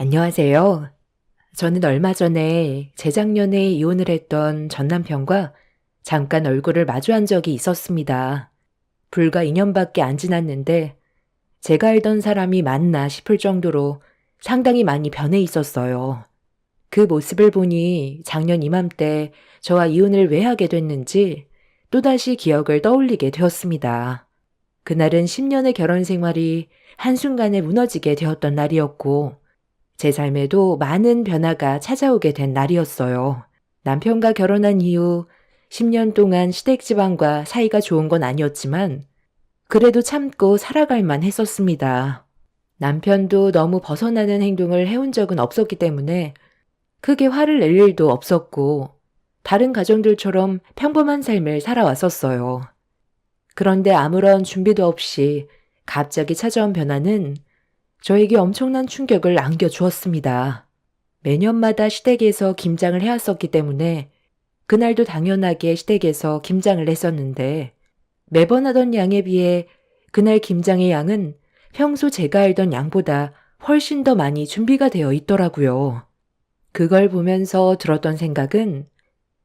안녕하세요. 저는 얼마 전에 재작년에 이혼을 했던 전 남편과 잠깐 얼굴을 마주한 적이 있었습니다. 불과 2년밖에 안 지났는데 제가 알던 사람이 맞나 싶을 정도로 상당히 많이 변해 있었어요. 그 모습을 보니 작년 이맘때 저와 이혼을 왜 하게 됐는지 또다시 기억을 떠올리게 되었습니다. 그날은 10년의 결혼 생활이 한순간에 무너지게 되었던 날이었고 제 삶에도 많은 변화가 찾아오게 된 날이었어요. 남편과 결혼한 이후 10년 동안 시댁 집안과 사이가 좋은 건 아니었지만 그래도 참고 살아갈 만 했었습니다. 남편도 너무 벗어나는 행동을 해온 적은 없었기 때문에 크게 화를 낼 일도 없었고 다른 가정들처럼 평범한 삶을 살아왔었어요. 그런데 아무런 준비도 없이 갑자기 찾아온 변화는 저에게 엄청난 충격을 안겨주었습니다. 매년마다 시댁에서 김장을 해왔었기 때문에 그날도 당연하게 시댁에서 김장을 했었는데 매번 하던 양에 비해 그날 김장의 양은 평소 제가 알던 양보다 훨씬 더 많이 준비가 되어 있더라고요. 그걸 보면서 들었던 생각은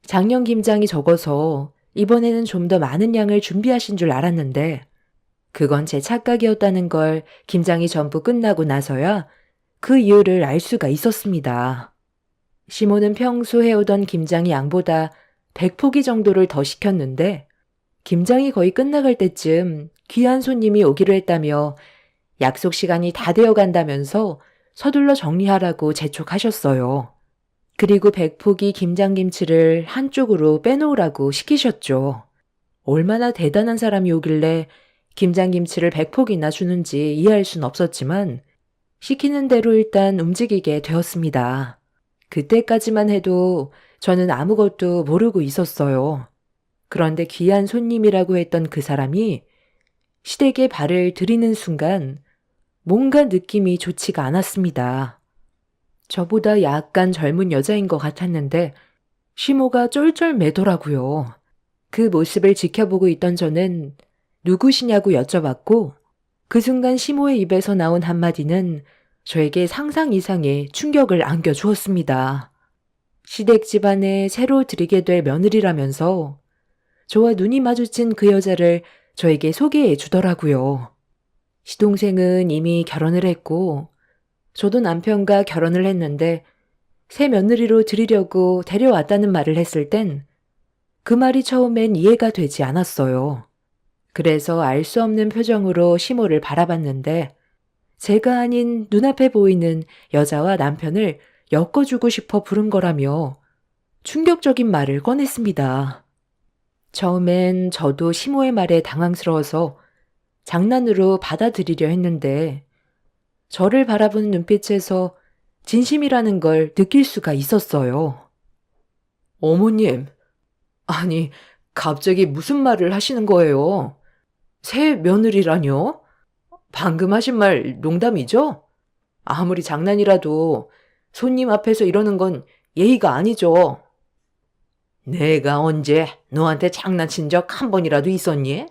작년 김장이 적어서 이번에는 좀 더 많은 양을 준비하신 줄 알았는데 그건 제 착각이었다는 걸 김장이 전부 끝나고 나서야 그 이유를 알 수가 있었습니다. 시모는 평소 해오던 김장이 양보다 100포기 정도를 더 시켰는데 김장이 거의 끝나갈 때쯤 귀한 손님이 오기로 했다며 약속 시간이 다 되어 간다면서 서둘러 정리하라고 재촉하셨어요. 그리고 100포기 김장김치를 한쪽으로 빼놓으라고 시키셨죠. 얼마나 대단한 사람이 오길래 김장김치를 100포기나 주는지 이해할 순 없었지만 시키는 대로 일단 움직이게 되었습니다. 그때까지만 해도 저는 아무것도 모르고 있었어요. 그런데 귀한 손님이라고 했던 그 사람이 시댁에 발을 들이는 순간 뭔가 느낌이 좋지가 않았습니다. 저보다 약간 젊은 여자인 것 같았는데 시모가 쩔쩔매더라고요. 그 모습을 지켜보고 있던 저는 누구시냐고 여쭤봤고 그 순간 시모의 입에서 나온 한마디는 저에게 상상 이상의 충격을 안겨주었습니다. 시댁 집안에 새로 들이게 될 며느리라면서 저와 눈이 마주친 그 여자를 저에게 소개해 주더라고요. 시동생은 이미 결혼을 했고 저도 남편과 결혼을 했는데 새 며느리로 들이려고 데려왔다는 말을 했을 땐 그 말이 처음엔 이해가 되지 않았어요. 그래서 알 수 없는 표정으로 시모를 바라봤는데 제가 아닌 눈앞에 보이는 여자와 남편을 엮어주고 싶어 부른 거라며 충격적인 말을 꺼냈습니다. 처음엔 저도 시모의 말에 당황스러워서 장난으로 받아들이려 했는데 저를 바라보는 눈빛에서 진심이라는 걸 느낄 수가 있었어요. 어머님, 아니, 갑자기 무슨 말을 하시는 거예요? 새 며느리라뇨? 방금 하신 말 농담이죠? 아무리 장난이라도 손님 앞에서 이러는 건 예의가 아니죠. 내가 언제 너한테 장난친 적 한 번이라도 있었니?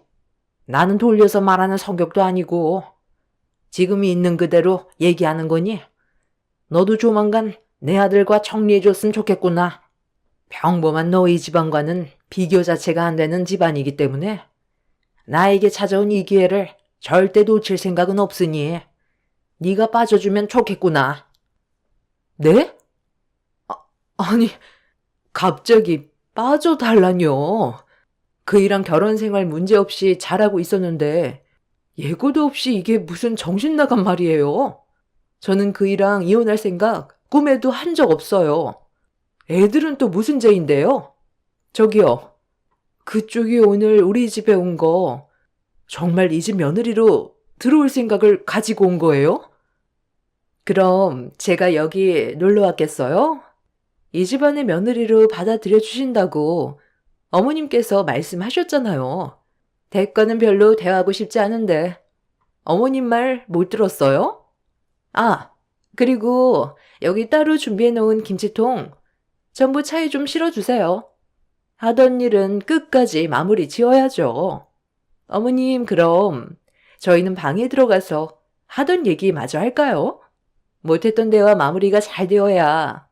나는 돌려서 말하는 성격도 아니고 지금이 있는 그대로 얘기하는 거니? 너도 조만간 내 아들과 정리해줬으면 좋겠구나. 평범한 너희 집안과는 비교 자체가 안 되는 집안이기 때문에 나에게 찾아온 이 기회를 절대 놓칠 생각은 없으니 네가 빠져주면 좋겠구나. 네? 아니, 갑자기 빠져달라뇨. 그이랑 결혼 생활 문제없이 잘하고 있었는데 예고도 없이 이게 무슨 정신 나간 말이에요. 저는 그이랑 이혼할 생각 꿈에도 한 적 없어요. 애들은 또 무슨 죄인데요? 저기요, 그쪽이 오늘 우리 집에 온 거 정말 이 집 며느리로 들어올 생각을 가지고 온 거예요? 그럼 제가 여기 놀러 왔겠어요? 이 집안의 며느리로 받아들여 주신다고 어머님께서 말씀하셨잖아요. 대가는 별로 대하고 싶지 않은데 어머님 말 못 들었어요? 아, 그리고 여기 따로 준비해 놓은 김치통 전부 차에 좀 실어주세요. 하던 일은 끝까지 마무리 지어야죠. 어머님, 그럼 저희는 방에 들어가서 하던 얘기 마저 할까요? 못했던 대화 마무리가 잘 되어야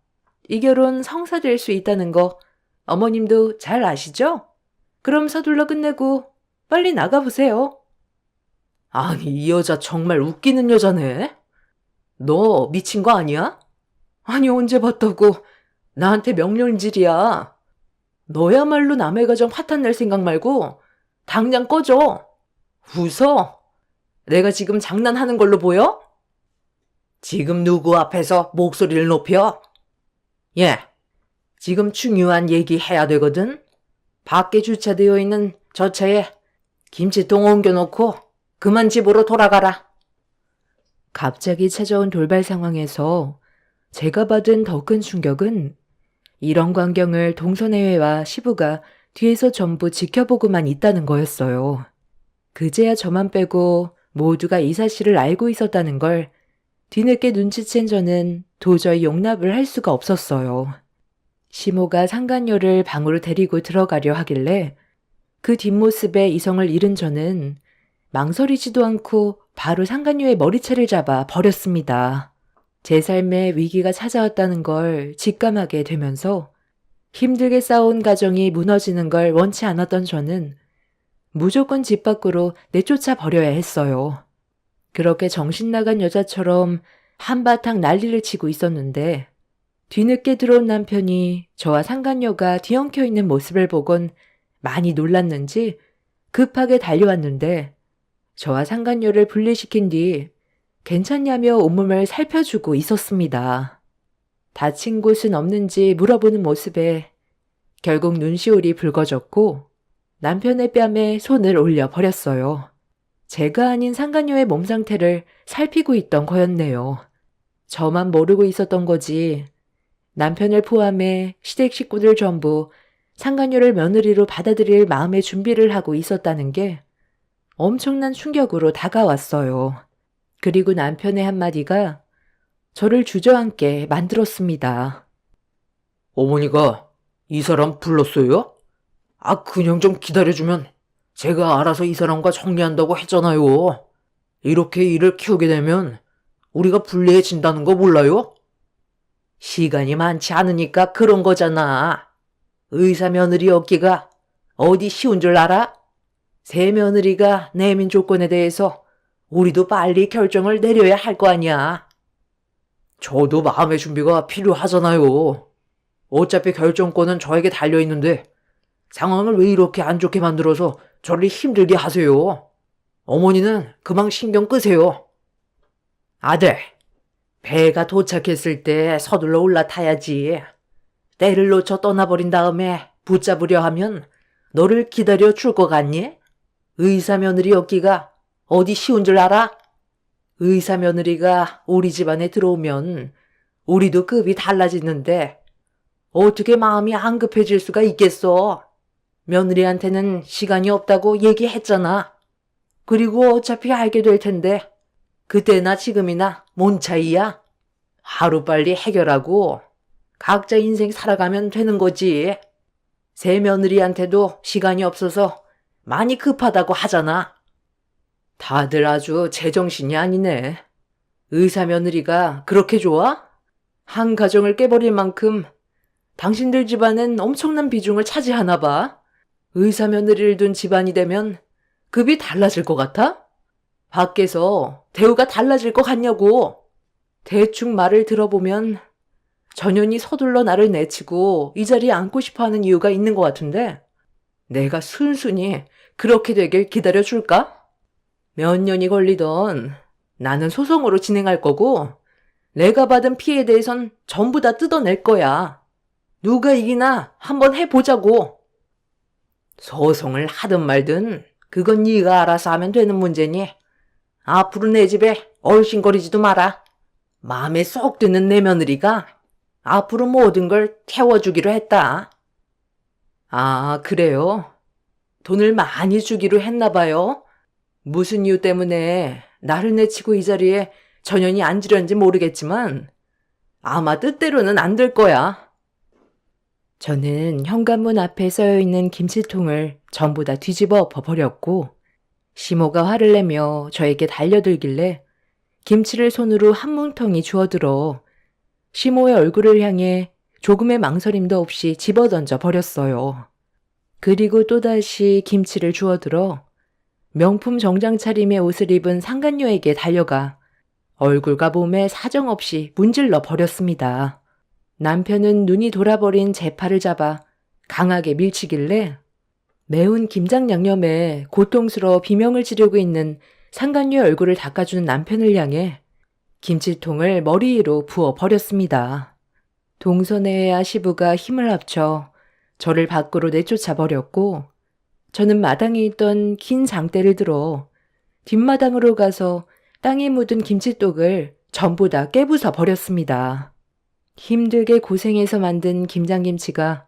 이 결혼 성사될 수 있다는 거 어머님도 잘 아시죠? 그럼 서둘러 끝내고 빨리 나가보세요. 아니, 이 여자 정말 웃기는 여자네. 너 미친 거 아니야? 아니, 언제 봤다고 나한테 명령질이야. 너야말로 남의 가정 파탄 낼 생각 말고 당장 꺼져. 웃어? 내가 지금 장난하는 걸로 보여? 지금 누구 앞에서 목소리를 높여? 예, 지금 중요한 얘기 해야 되거든. 밖에 주차되어 있는 저 차에 김치통 옮겨놓고 그만 집으로 돌아가라. 갑자기 찾아온 돌발 상황에서 제가 받은 더 큰 충격은 이런 광경을 동서내외와 시부가 뒤에서 전부 지켜보고만 있다는 거였어요. 그제야 저만 빼고 모두가 이 사실을 알고 있었다는 걸 뒤늦게 눈치챈 저는 도저히 용납을 할 수가 없었어요. 시모가 상간녀를 방으로 데리고 들어가려 하길래 그 뒷모습에 이성을 잃은 저는 망설이지도 않고 바로 상간녀의 머리채를 잡아 버렸습니다. 제 삶에 위기가 찾아왔다는 걸 직감하게 되면서 힘들게 쌓아온 가정이 무너지는 걸 원치 않았던 저는 무조건 집 밖으로 내쫓아 버려야 했어요. 그렇게 정신 나간 여자처럼 한바탕 난리를 치고 있었는데 뒤늦게 들어온 남편이 저와 상간녀가 뒤엉켜 있는 모습을 보곤 많이 놀랐는지 급하게 달려왔는데 저와 상간녀를 분리시킨 뒤 괜찮냐며 온몸을 살펴주고 있었습니다. 다친 곳은 없는지 물어보는 모습에 결국 눈시울이 붉어졌고 남편의 뺨에 손을 올려 버렸어요. 제가 아닌 상간녀의 몸 상태를 살피고 있던 거였네요. 저만 모르고 있었던 거지. 남편을 포함해 시댁 식구들 전부 상간녀를 며느리로 받아들일 마음의 준비를 하고 있었다는 게 엄청난 충격으로 다가왔어요. 그리고 남편의 한마디가 저를 주저앉게 만들었습니다. 어머니가 이 사람 불렀어요? 그냥 좀 기다려주면 제가 알아서 이 사람과 정리한다고 했잖아요. 이렇게 일을 키우게 되면 우리가 불리해진다는 거 몰라요? 시간이 많지 않으니까 그런 거잖아. 의사 며느리 얻기가 어디 쉬운 줄 알아? 새 며느리가 내민 조건에 대해서 우리도 빨리 결정을 내려야 할 거 아니야. 저도 마음의 준비가 필요하잖아요. 어차피 결정권은 저에게 달려있는데 상황을 왜 이렇게 안 좋게 만들어서 저를 힘들게 하세요? 어머니는 그만 신경 끄세요. 아들, 배가 도착했을 때 서둘러 올라타야지. 때를 놓쳐 떠나버린 다음에 붙잡으려 하면 너를 기다려 줄 것 같니? 의사 며느리 얻기가 어디 쉬운 줄 알아? 의사 며느리가 우리 집안에 들어오면 우리도 급이 달라지는데 어떻게 마음이 안 급해질 수가 있겠어? 며느리한테는 시간이 없다고 얘기했잖아. 그리고 어차피 알게 될 텐데 그때나 지금이나 뭔 차이야? 하루빨리 해결하고 각자 인생 살아가면 되는 거지. 새 며느리한테도 시간이 없어서 많이 급하다고 하잖아. 다들 아주 제정신이 아니네. 의사 며느리가 그렇게 좋아? 한 가정을 깨버릴 만큼 당신들 집안은 엄청난 비중을 차지하나 봐. 의사 며느리를 둔 집안이 되면 급이 달라질 것 같아? 밖에서 대우가 달라질 것 같냐고. 대충 말을 들어보면 전현이 서둘러 나를 내치고 이 자리에 앉고 싶어하는 이유가 있는 것 같은데 내가 순순히 그렇게 되길 기다려줄까? 몇 년이 걸리던 나는 소송으로 진행할 거고 내가 받은 피해에 대해선 전부 다 뜯어낼 거야. 누가 이기나 한번 해보자고. 소송을 하든 말든 그건 네가 알아서 하면 되는 문제니 앞으로 내 집에 얼씬거리지도 마라. 마음에 쏙 드는 내 며느리가 앞으로 모든 걸 태워주기로 했다. 그래요? 돈을 많이 주기로 했나 봐요. 무슨 이유 때문에 나를 내치고 이 자리에 전현이 앉으려는지 모르겠지만 아마 뜻대로는 안 될 거야. 저는 현관문 앞에 써여있는 김치통을 전부 다 뒤집어 엎어버렸고 시모가 화를 내며 저에게 달려들길래 김치를 손으로 한 뭉텅이 주워들어 시모의 얼굴을 향해 조금의 망설임도 없이 집어던져 버렸어요. 그리고 또다시 김치를 주워들어 명품 정장 차림의 옷을 입은 상간녀에게 달려가 얼굴과 몸에 사정없이 문질러 버렸습니다. 남편은 눈이 돌아버린 제 팔을 잡아 강하게 밀치길래 매운 김장 양념에 고통스러워 비명을 지르고 있는 상간녀의 얼굴을 닦아주는 남편을 향해 김치통을 머리 위로 부어 버렸습니다. 동선애와 시부가 힘을 합쳐 저를 밖으로 내쫓아 버렸고 저는 마당에 있던 긴 장대를 들어 뒷마당으로 가서 땅에 묻은 김치독을 전부 다 깨부숴 버렸습니다. 힘들게 고생해서 만든 김장김치가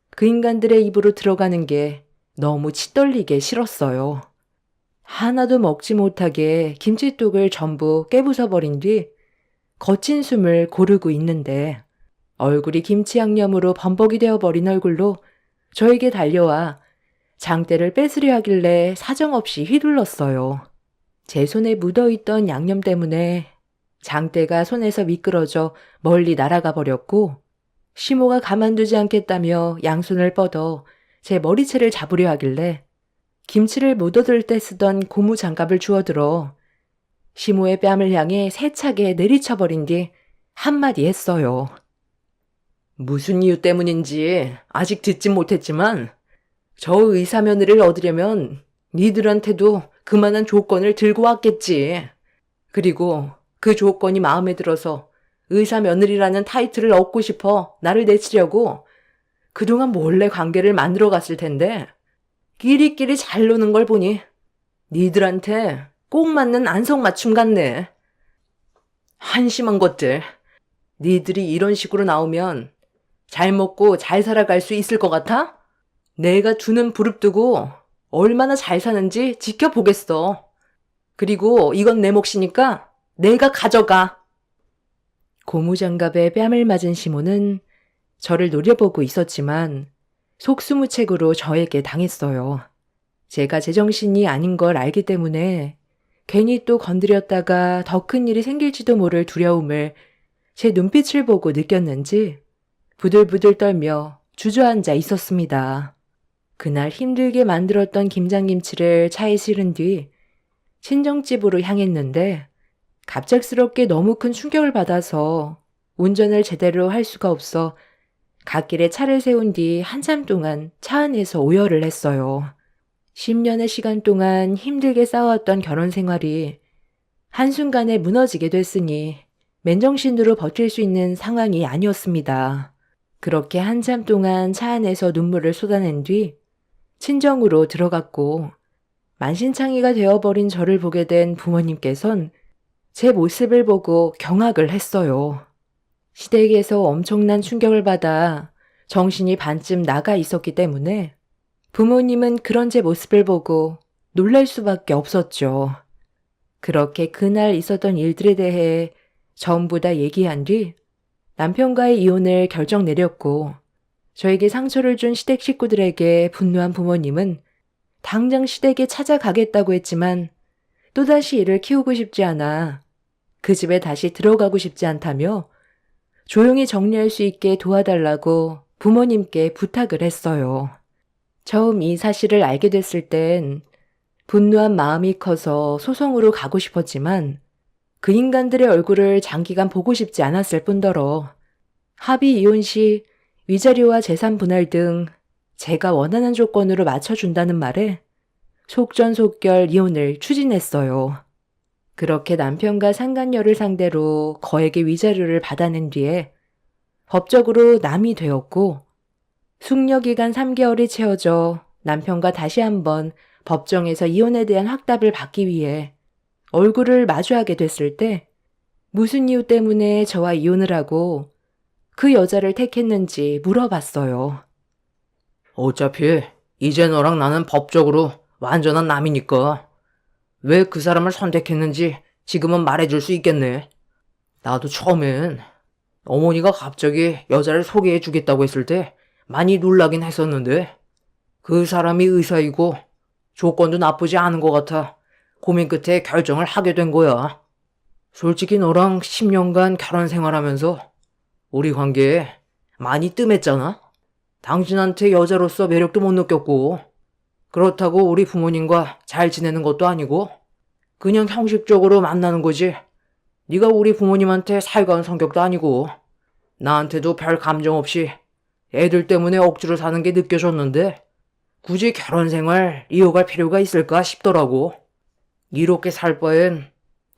그 인간들의 입으로 들어가는 게 너무 치떨리게 싫었어요. 하나도 먹지 못하게 김치독을 전부 깨부숴 버린 뒤 거친 숨을 고르고 있는데 얼굴이 김치 양념으로 범벅이 되어버린 얼굴로 저에게 달려와 장대를 뺏으려 하길래 사정없이 휘둘렀어요. 제 손에 묻어있던 양념 때문에 장대가 손에서 미끄러져 멀리 날아가 버렸고 시모가 가만두지 않겠다며 양손을 뻗어 제 머리채를 잡으려 하길래 김치를 묻어둘 때 쓰던 고무 장갑을 주워들어 시모의 뺨을 향해 세차게 내리쳐버린 뒤 한마디 했어요. 무슨 이유 때문인지 아직 듣진 못했지만 저 의사 며느리를 얻으려면 니들한테도 그만한 조건을 들고 왔겠지. 그리고 그 조건이 마음에 들어서 의사 며느리라는 타이틀을 얻고 싶어 나를 내치려고 그동안 몰래 관계를 만들어 갔을 텐데 끼리끼리 잘 노는 걸 보니 니들한테 꼭 맞는 안성맞춤 같네. 한심한 것들. 니들이 이런 식으로 나오면 잘 먹고 잘 살아갈 수 있을 것 같아? 내가 두는 부릅뜨고 얼마나 잘 사는지 지켜보겠어. 그리고 이건 내 몫이니까 내가 가져가. 고무장갑에 뺨을 맞은 시모는 저를 노려보고 있었지만 속수무책으로 저에게 당했어요. 제가 제정신이 아닌 걸 알기 때문에 괜히 또 건드렸다가 더 큰 일이 생길지도 모를 두려움을 제 눈빛을 보고 느꼈는지 부들부들 떨며 주저앉아 있었습니다. 그날 힘들게 만들었던 김장김치를 차에 실은 뒤 친정집으로 향했는데 갑작스럽게 너무 큰 충격을 받아서 운전을 제대로 할 수가 없어 갓길에 차를 세운 뒤 한참 동안 차 안에서 오열을 했어요. 10년의 시간 동안 힘들게 쌓아왔던 결혼 생활이 한순간에 무너지게 됐으니 맨정신으로 버틸 수 있는 상황이 아니었습니다. 그렇게 한참 동안 차 안에서 눈물을 쏟아낸 뒤 친정으로 들어갔고 만신창이가 되어버린 저를 보게 된 부모님께선 제 모습을 보고 경악을 했어요. 시댁에서 엄청난 충격을 받아 정신이 반쯤 나가 있었기 때문에 부모님은 그런 제 모습을 보고 놀랄 수밖에 없었죠. 그렇게 그날 있었던 일들에 대해 전부 다 얘기한 뒤 남편과의 이혼을 결정 내렸고 저에게 상처를 준 시댁 식구들에게 분노한 부모님은 당장 시댁에 찾아가겠다고 했지만 또다시 이를 키우고 싶지 않아 그 집에 다시 들어가고 싶지 않다며 조용히 정리할 수 있게 도와달라고 부모님께 부탁을 했어요. 처음 이 사실을 알게 됐을 땐 분노한 마음이 커서 소송으로 가고 싶었지만 그 인간들의 얼굴을 장기간 보고 싶지 않았을 뿐더러 합의 이혼 시 위자료와 재산 분할 등 제가 원하는 조건으로 맞춰준다는 말에 속전속결 이혼을 추진했어요. 그렇게 남편과 상간녀를 상대로 거액의 위자료를 받아낸 뒤에 법적으로 남이 되었고 숙려기간 3개월이 채워져 남편과 다시 한번 법정에서 이혼에 대한 확답을 받기 위해 얼굴을 마주하게 됐을 때 무슨 이유 때문에 저와 이혼을 하고 그 여자를 택했는지 물어봤어요. 어차피 이제 너랑 나는 법적으로 완전한 남이니까 왜 그 사람을 선택했는지 지금은 말해줄 수 있겠네. 나도 처음엔 어머니가 갑자기 여자를 소개해주겠다고 했을 때 많이 놀라긴 했었는데 그 사람이 의사이고 조건도 나쁘지 않은 것 같아 고민 끝에 결정을 하게 된 거야. 솔직히 너랑 10년간 결혼 생활하면서 우리 관계 많이 뜸했잖아? 당신한테 여자로서 매력도 못 느꼈고, 그렇다고 우리 부모님과 잘 지내는 것도 아니고, 그냥 형식적으로 만나는 거지. 네가 우리 부모님한테 살가운 성격도 아니고, 나한테도 별 감정 없이 애들 때문에 억지로 사는 게 느껴졌는데, 굳이 결혼 생활 이어갈 필요가 있을까 싶더라고. 이렇게 살 바엔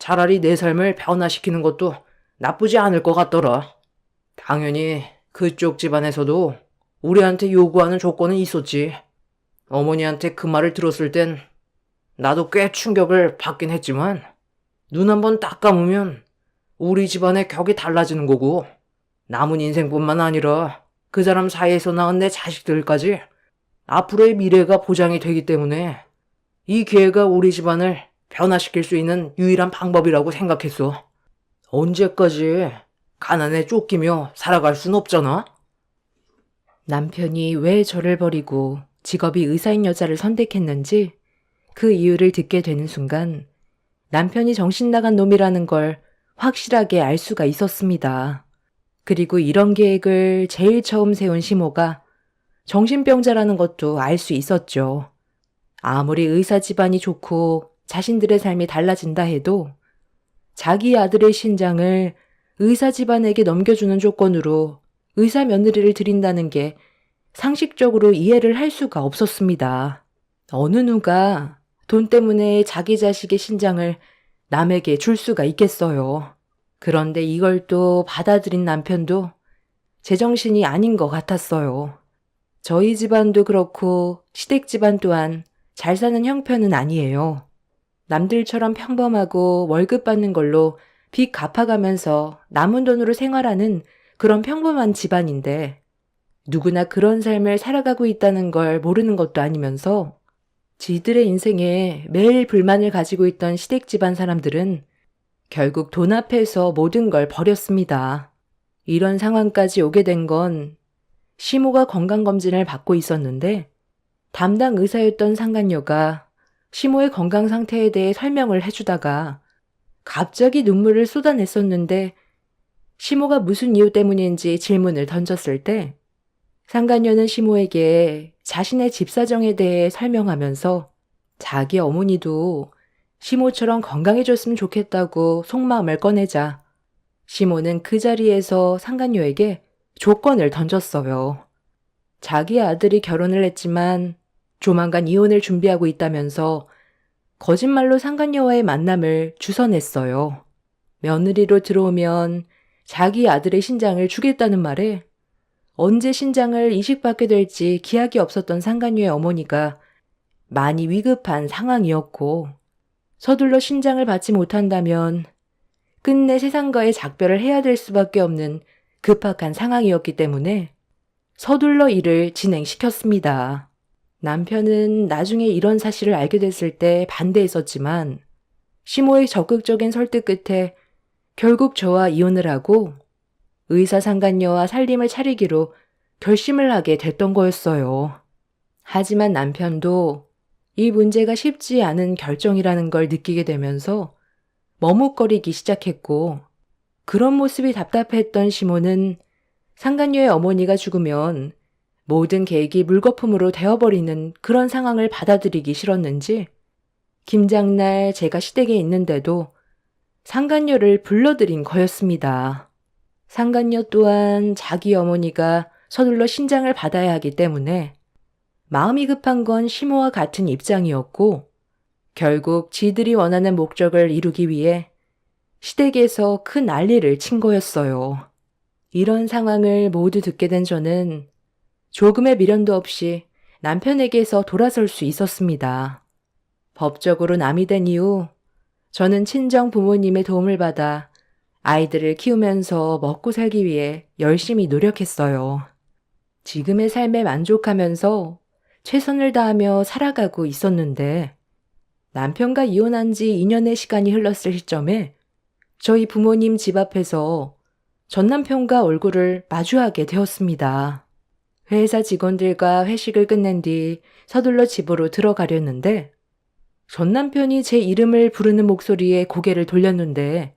차라리 내 삶을 변화시키는 것도 나쁘지 않을 것 같더라. 당연히 그쪽 집안에서도 우리한테 요구하는 조건은 있었지. 어머니한테 그 말을 들었을 땐 나도 꽤 충격을 받긴 했지만, 눈 한 번 딱 감으면 우리 집안의 격이 달라지는 거고, 남은 인생뿐만 아니라 그 사람 사이에서 낳은 내 자식들까지 앞으로의 미래가 보장이 되기 때문에 이 기회가 우리 집안을 변화시킬 수 있는 유일한 방법이라고 생각했어. 언제까지 가난에 쫓기며 살아갈 순 없잖아? 남편이 왜 저를 버리고 직업이 의사인 여자를 선택했는지 그 이유를 듣게 되는 순간 남편이 정신 나간 놈이라는 걸 확실하게 알 수가 있었습니다. 그리고 이런 계획을 제일 처음 세운 시모가 정신병자라는 것도 알 수 있었죠. 아무리 의사 집안이 좋고 자신들의 삶이 달라진다 해도 자기 아들의 신장을 의사 집안에게 넘겨주는 조건으로 의사 며느리를 드린다는 게 상식적으로 이해를 할 수가 없었습니다. 어느 누가 돈 때문에 자기 자식의 신장을 남에게 줄 수가 있겠어요. 그런데 이걸 또 받아들인 남편도 제정신이 아닌 것 같았어요. 저희 집안도 그렇고 시댁 집안 또한 잘 사는 형편은 아니에요. 남들처럼 평범하고 월급 받는 걸로 빚 갚아가면서 남은 돈으로 생활하는 그런 평범한 집안인데 누구나 그런 삶을 살아가고 있다는 걸 모르는 것도 아니면서 지들의 인생에 매일 불만을 가지고 있던 시댁 집안 사람들은 결국 돈 앞에서 모든 걸 버렸습니다. 이런 상황까지 오게 된 건 시모가 건강검진을 받고 있었는데 담당 의사였던 상간녀가 시모의 건강 상태에 대해 설명을 해주다가 갑자기 눈물을 쏟아냈었는데 시모가 무슨 이유 때문인지 질문을 던졌을 때 상간녀는 시모에게 자신의 집 사정에 대해 설명하면서 자기 어머니도 시모처럼 건강해졌으면 좋겠다고 속마음을 꺼내자 시모는 그 자리에서 상간녀에게 조건을 던졌어요. 자기 아들이 결혼을 했지만 조만간 이혼을 준비하고 있다면서 거짓말로 상간녀와의 만남을 주선했어요. 며느리로 들어오면 자기 아들의 신장을 주겠다는 말에 언제 신장을 이식받게 될지 기약이 없었던 상간녀의 어머니가 많이 위급한 상황이었고 서둘러 신장을 받지 못한다면 끝내 세상과의 작별을 해야 될 수밖에 없는 급박한 상황이었기 때문에 서둘러 일을 진행시켰습니다. 남편은 나중에 이런 사실을 알게 됐을 때 반대했었지만 시모의 적극적인 설득 끝에 결국 저와 이혼을 하고 의사 상간녀와 살림을 차리기로 결심을 하게 됐던 거였어요. 하지만 남편도 이 문제가 쉽지 않은 결정이라는 걸 느끼게 되면서 머뭇거리기 시작했고 그런 모습이 답답했던 시모는 상간녀의 어머니가 죽으면 모든 계획이 물거품으로 되어버리는 그런 상황을 받아들이기 싫었는지 김장날 제가 시댁에 있는데도 상간녀를 불러들인 거였습니다. 상간녀 또한 자기 어머니가 서둘러 신장을 받아야 하기 때문에 마음이 급한 건 시모와 같은 입장이었고 결국 지들이 원하는 목적을 이루기 위해 시댁에서 큰 난리를 친 거였어요. 이런 상황을 모두 듣게 된 저는 조금의 미련도 없이 남편에게서 돌아설 수 있었습니다. 법적으로 남이 된 이후 저는 친정 부모님의 도움을 받아 아이들을 키우면서 먹고 살기 위해 열심히 노력했어요. 지금의 삶에 만족하면서 최선을 다하며 살아가고 있었는데 남편과 이혼한 지 2년의 시간이 흘렀을 시점에 저희 부모님 집 앞에서 전 남편과 얼굴을 마주하게 되었습니다. 회사 직원들과 회식을 끝낸 뒤 서둘러 집으로 들어가려는데 전 남편이 제 이름을 부르는 목소리에 고개를 돌렸는데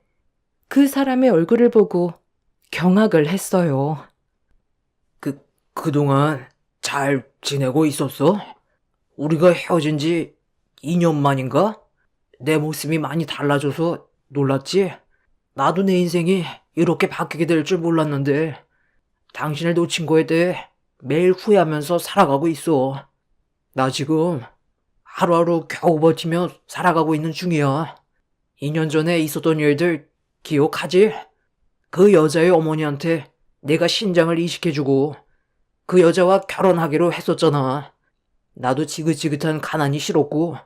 그 사람의 얼굴을 보고 경악을 했어요. 그동안 잘 지내고 있었어? 우리가 헤어진 지 2년 만인가? 내 모습이 많이 달라져서 놀랐지? 나도 내 인생이 이렇게 바뀌게 될 줄 몰랐는데, 당신을 놓친 거에 대해 매일 후회하면서 살아가고 있어. 나 지금 하루하루 겨우 버티며 살아가고 있는 중이야. 2년 전에 있었던 일들 기억하지? 그 여자의 어머니한테 내가 신장을 이식해주고 그 여자와 결혼하기로 했었잖아. 나도 지긋지긋한 가난이 싫었고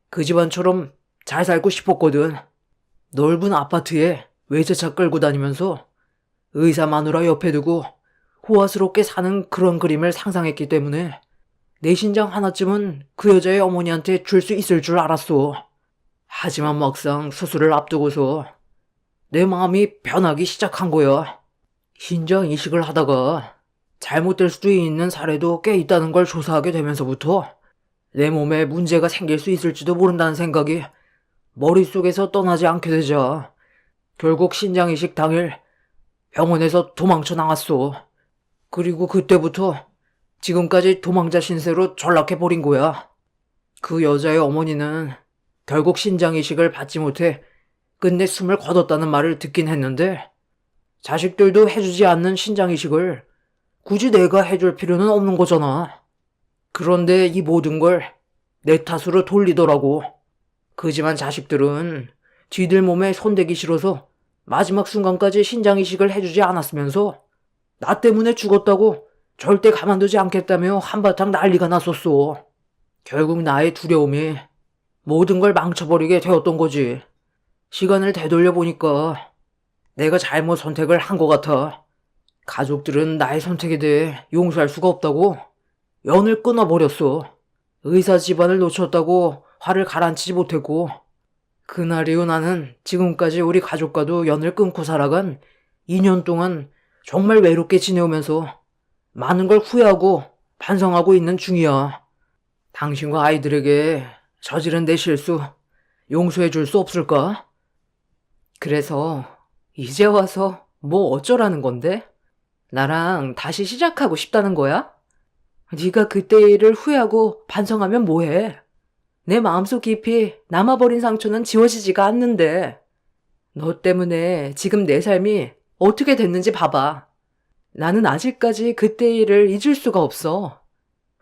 그 집안처럼 잘 살고 싶었거든. 넓은 아파트에 외제차 끌고 다니면서 의사 마누라 옆에 두고 호화스럽게 사는 그런 그림을 상상했기 때문에 내 신장 하나쯤은 그 여자의 어머니한테 줄 수 있을 줄 알았어. 하지만 막상 수술을 앞두고서 내 마음이 변하기 시작한 거야. 신장 이식을 하다가 잘못될 수도 있는 사례도 꽤 있다는 걸 조사하게 되면서부터 내 몸에 문제가 생길 수 있을지도 모른다는 생각이 머릿속에서 떠나지 않게 되자 결국 신장 이식 당일 병원에서 도망쳐 나갔어. 그리고 그때부터 지금까지 도망자 신세로 전락해버린 거야. 그 여자의 어머니는 결국 신장 이식을 받지 못해 끝내 숨을 거뒀다는 말을 듣긴 했는데 자식들도 해주지 않는 신장 이식을 굳이 내가 해줄 필요는 없는 거잖아. 그런데 이 모든 걸 내 탓으로 돌리더라고. 그지만 자식들은 지들 몸에 손대기 싫어서 마지막 순간까지 신장 이식을 해주지 않았으면서 나 때문에 죽었다고 절대 가만두지 않겠다며 한바탕 난리가 났었어. 결국 나의 두려움이 모든 걸 망쳐버리게 되었던 거지. 시간을 되돌려 보니까 내가 잘못 선택을 한 것 같아. 가족들은 나의 선택에 대해 용서할 수가 없다고 연을 끊어버렸어. 의사 집안을 놓쳤다고 화를 가라앉히지 못했고 그날 이후 나는 지금까지 우리 가족과도 연을 끊고 살아간 2년 동안 정말 외롭게 지내오면서 많은 걸 후회하고 반성하고 있는 중이야. 당신과 아이들에게 저지른 내 실수 용서해 줄 수 없을까? 그래서 이제 와서 뭐 어쩌라는 건데? 나랑 다시 시작하고 싶다는 거야? 네가 그때의 일을 후회하고 반성하면 뭐해? 내 마음속 깊이 남아버린 상처는 지워지지가 않는데 너 때문에 지금 내 삶이 어떻게 됐는지 봐봐. 나는 아직까지 그때의 일을 잊을 수가 없어.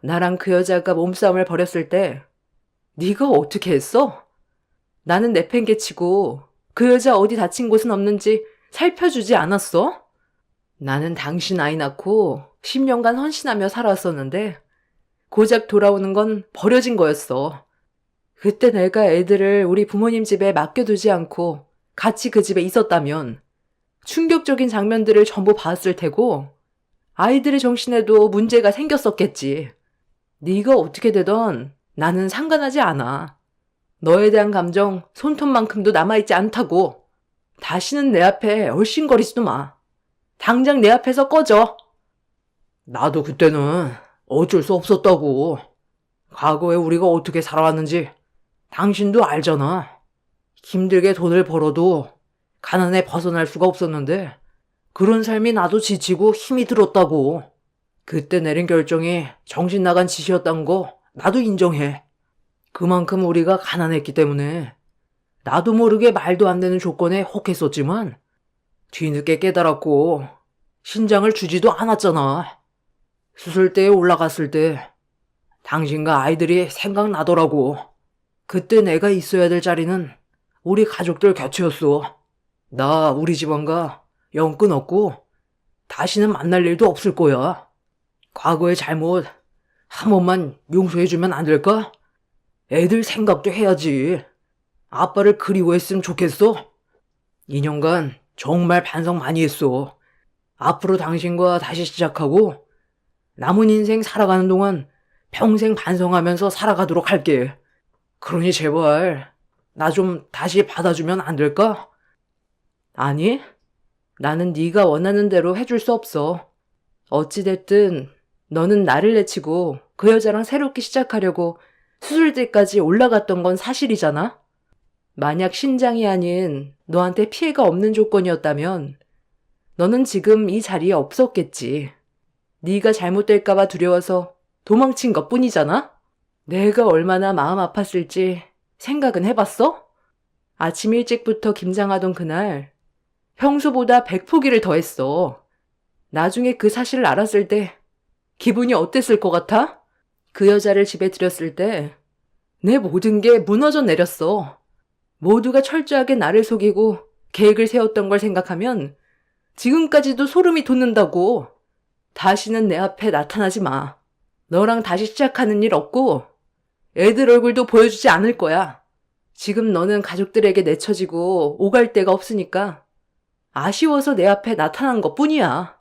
나랑 그 여자가 몸싸움을 벌였을 때 네가 어떻게 했어? 나는 내팽개치고 그 여자 어디 다친 곳은 없는지 살펴주지 않았어? 나는 당신 아이 낳고 10년간 헌신하며 살아왔었는데 고작 돌아오는 건 버려진 거였어. 그때 내가 애들을 우리 부모님 집에 맡겨두지 않고 같이 그 집에 있었다면 충격적인 장면들을 전부 봤을 테고 아이들의 정신에도 문제가 생겼었겠지. 네가 어떻게 되던 나는 상관하지 않아. 너에 대한 감정 손톱만큼도 남아있지 않다고. 다시는 내 앞에 얼씬거리지도 마. 당장 내 앞에서 꺼져. 나도 그때는 어쩔 수 없었다고. 과거에 우리가 어떻게 살아왔는지 당신도 알잖아. 힘들게 돈을 벌어도 가난에 벗어날 수가 없었는데 그런 삶이 나도 지치고 힘이 들었다고. 그때 내린 결정이 정신 나간 짓이었던 거 나도 인정해. 그만큼 우리가 가난했기 때문에 나도 모르게 말도 안 되는 조건에 혹했었지만 뒤늦게 깨달았고 신장을 주지도 않았잖아. 수술대에 올라갔을 때 당신과 아이들이 생각나더라고. 그때 내가 있어야 될 자리는 우리 가족들 곁이었어. 나 우리 집안과 연 끊었고 다시는 만날 일도 없을 거야. 과거의 잘못 한 번만 용서해주면 안 될까? 애들 생각도 해야지. 아빠를 그리워했으면 좋겠어. 2년간 정말 반성 많이 했어. 앞으로 당신과 다시 시작하고 남은 인생 살아가는 동안 평생 반성하면서 살아가도록 할게. 그러니 제발 나 좀 다시 받아주면 안 될까? 아니, 나는 네가 원하는 대로 해줄 수 없어. 어찌됐든 너는 나를 내치고 그 여자랑 새롭게 시작하려고 수술대까지 올라갔던 건 사실이잖아? 만약 신장이 아닌 너한테 피해가 없는 조건이었다면 너는 지금 이 자리에 없었겠지. 네가 잘못될까봐 두려워서 도망친 것뿐이잖아? 내가 얼마나 마음 아팠을지 생각은 해봤어? 아침 일찍부터 김장하던 그날 평소보다 100포기를 더했어. 나중에 그 사실을 알았을 때 기분이 어땠을 것 같아? 그 여자를 집에 들였을 때 내 모든 게 무너져 내렸어. 모두가 철저하게 나를 속이고 계획을 세웠던 걸 생각하면 지금까지도 소름이 돋는다고. 다시는 내 앞에 나타나지 마. 너랑 다시 시작하는 일 없고 애들 얼굴도 보여주지 않을 거야. 지금 너는 가족들에게 내쳐지고 오갈 데가 없으니까 아쉬워서 내 앞에 나타난 것뿐이야.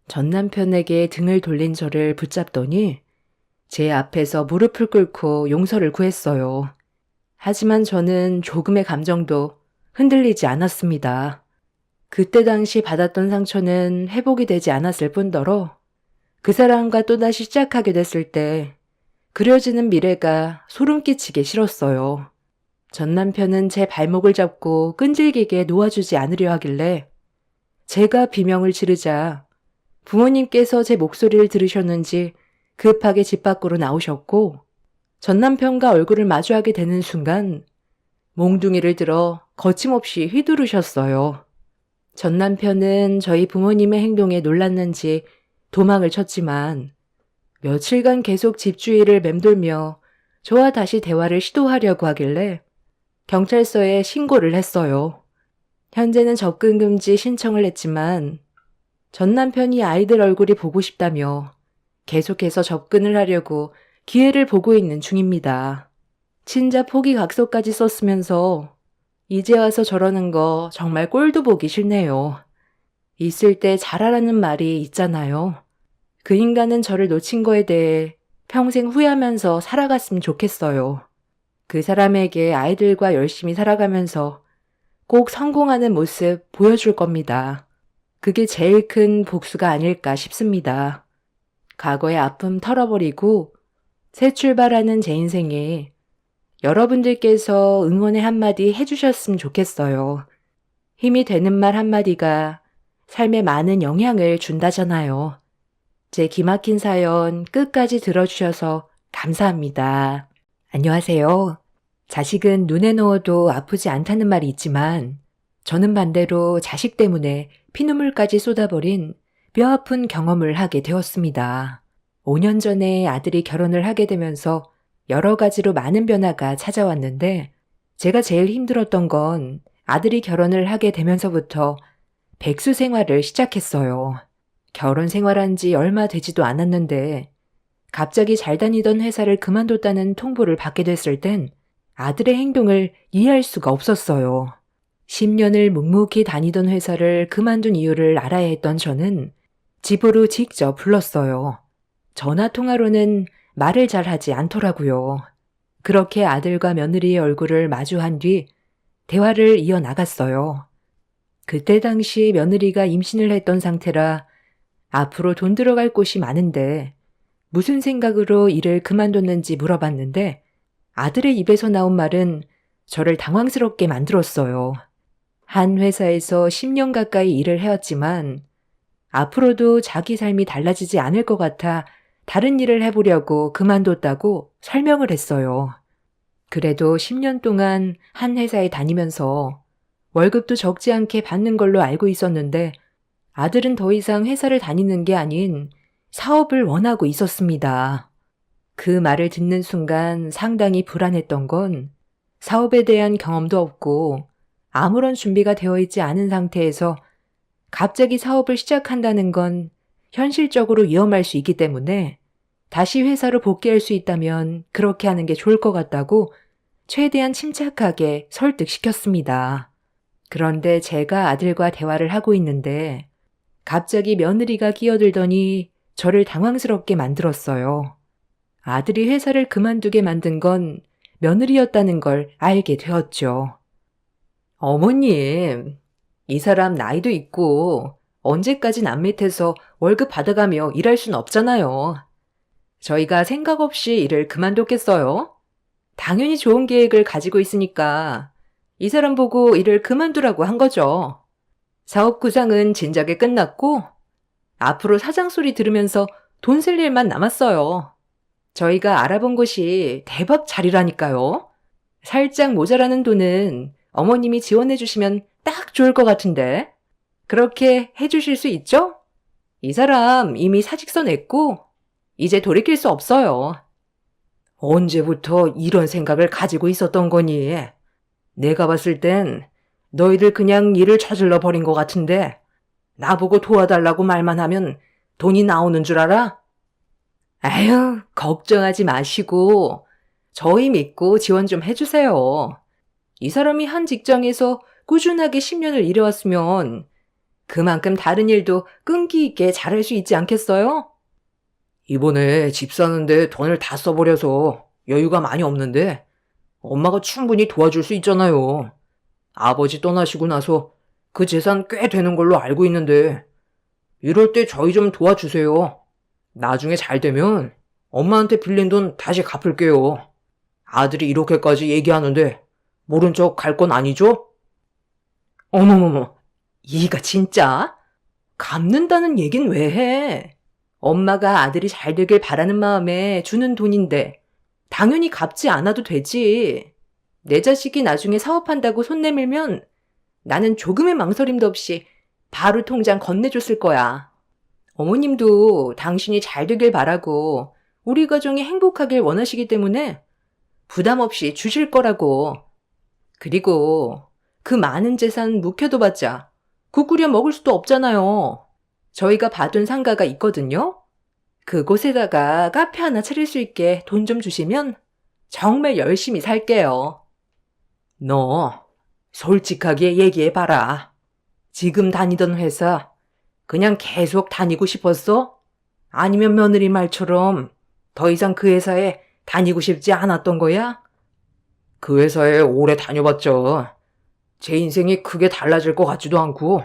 전 남편에게 등을 돌린 저를 붙잡더니 제 앞에서 무릎을 꿇고 용서를 구했어요. 하지만 저는 조금의 감정도 흔들리지 않았습니다. 그때 당시 받았던 상처는 회복이 되지 않았을 뿐더러 그 사람과 또다시 시작하게 됐을 때 그려지는 미래가 소름 끼치게 싫었어요. 전 남편은 제 발목을 잡고 끈질기게 놓아주지 않으려 하길래 제가 비명을 지르자 부모님께서 제 목소리를 들으셨는지 급하게 집 밖으로 나오셨고 전 남편과 얼굴을 마주하게 되는 순간 몽둥이를 들어 거침없이 휘두르셨어요. 전 남편은 저희 부모님의 행동에 놀랐는지 도망을 쳤지만 며칠간 계속 집주위를 맴돌며 저와 다시 대화를 시도하려고 하길래 경찰서에 신고를 했어요. 현재는 접근 금지 신청을 했지만 전 남편이 아이들 얼굴이 보고 싶다며 계속해서 접근을 하려고 기회를 보고 있는 중입니다. 친자 포기 각서까지 썼으면서 이제 와서 저러는 거 정말 꼴도 보기 싫네요. 있을 때 잘하라는 말이 있잖아요. 그 인간은 저를 놓친 거에 대해 평생 후회하면서 살아갔으면 좋겠어요. 그 사람에게 아이들과 열심히 살아가면서 꼭 성공하는 모습 보여줄 겁니다. 그게 제일 큰 복수가 아닐까 싶습니다. 과거의 아픔 털어버리고 새 출발하는 제 인생에 여러분들께서 응원의 한마디 해주셨으면 좋겠어요. 힘이 되는 말 한마디가 삶에 많은 영향을 준다잖아요. 제 기막힌 사연 끝까지 들어주셔서 감사합니다. 안녕하세요. 자식은 눈에 넣어도 아프지 않다는 말이 있지만 저는 반대로 자식 때문에 피눈물까지 쏟아버린 뼈아픈 경험을 하게 되었습니다. 5년 전에 아들이 결혼을 하게 되면서 여러 가지로 많은 변화가 찾아왔는데 제가 제일 힘들었던 건 아들이 결혼을 하게 되면서부터 백수 생활을 시작했어요. 결혼 생활한 지 얼마 되지도 않았는데 갑자기 잘 다니던 회사를 그만뒀다는 통보를 받게 됐을 땐 아들의 행동을 이해할 수가 없었어요. 10년을 묵묵히 다니던 회사를 그만둔 이유를 알아야 했던 저는 집으로 직접 불렀어요. 전화 통화로는 말을 잘 하지 않더라고요. 그렇게 아들과 며느리의 얼굴을 마주한 뒤 대화를 이어나갔어요. 그때 당시 며느리가 임신을 했던 상태라 앞으로 돈 들어갈 곳이 많은데 무슨 생각으로 일을 그만뒀는지 물어봤는데 아들의 입에서 나온 말은 저를 당황스럽게 만들었어요. 한 회사에서 10년 가까이 일을 해왔지만 앞으로도 자기 삶이 달라지지 않을 것 같아 다른 일을 해보려고 그만뒀다고 설명을 했어요. 그래도 10년 동안 한 회사에 다니면서 월급도 적지 않게 받는 걸로 알고 있었는데 아들은 더 이상 회사를 다니는 게 아닌 사업을 원하고 있었습니다. 그 말을 듣는 순간 상당히 불안했던 건 사업에 대한 경험도 없고 아무런 준비가 되어 있지 않은 상태에서 갑자기 사업을 시작한다는 건 현실적으로 위험할 수 있기 때문에 다시 회사로 복귀할 수 있다면 그렇게 하는 게 좋을 것 같다고 최대한 침착하게 설득시켰습니다. 그런데 제가 아들과 대화를 하고 있는데 갑자기 며느리가 끼어들더니 저를 당황스럽게 만들었어요. 아들이 회사를 그만두게 만든 건 며느리였다는 걸 알게 되었죠. 어머님, 이 사람 나이도 있고 언제까지 남 밑에서 월급 받아가며 일할 순 없잖아요. 저희가 생각 없이 일을 그만뒀겠어요? 당연히 좋은 계획을 가지고 있으니까 이 사람 보고 일을 그만두라고 한 거죠. 사업 구상은 진작에 끝났고 앞으로 사장 소리 들으면서 돈 쓸 일만 남았어요. 저희가 알아본 곳이 대박 자리라니까요. 살짝 모자라는 돈은 어머님이 지원해 주시면 딱 좋을 것 같은데. 그렇게 해 주실 수 있죠? 이 사람 이미 사직서 냈고 이제 돌이킬 수 없어요. 언제부터 이런 생각을 가지고 있었던 거니? 내가 봤을 땐 너희들 그냥 일을 저질러 버린 것 같은데 나보고 도와달라고 말만 하면 돈이 나오는 줄 알아? 아유, 걱정하지 마시고 저희 믿고 지원 좀 해주세요. 이 사람이 한 직장에서 꾸준하게 10년을 일해왔으면 그만큼 다른 일도 끈기 있게 잘할 수 있지 않겠어요? 이번에 집 사는데 돈을 다 써버려서 여유가 많이 없는데 엄마가 충분히 도와줄 수 있잖아요. 아버지 떠나시고 나서 그 재산 꽤 되는 걸로 알고 있는데 이럴 때 저희 좀 도와주세요. 나중에 잘 되면 엄마한테 빌린 돈 다시 갚을게요. 아들이 이렇게까지 얘기하는데 모른 척 갈 건 아니죠? 어머머머, 이가 진짜? 갚는다는 얘긴 왜 해? 엄마가 아들이 잘 되길 바라는 마음에 주는 돈인데 당연히 갚지 않아도 되지. 내 자식이 나중에 사업한다고 손 내밀면 나는 조금의 망설임도 없이 바로 통장 건네줬을 거야. 어머님도 당신이 잘 되길 바라고 우리 가정이 행복하길 원하시기 때문에 부담 없이 주실 거라고. 그리고 그 많은 재산 묵혀둬봤자 국 끓여 먹을 수도 없잖아요. 저희가 봐둔 상가가 있거든요. 그곳에다가 카페 하나 차릴 수 있게 돈 좀 주시면 정말 열심히 살게요. 너 솔직하게 얘기해봐라. 지금 다니던 회사 그냥 계속 다니고 싶었어? 아니면 며느리 말처럼 더 이상 그 회사에 다니고 싶지 않았던 거야? 그 회사에 오래 다녀봤죠. 제 인생이 크게 달라질 것 같지도 않고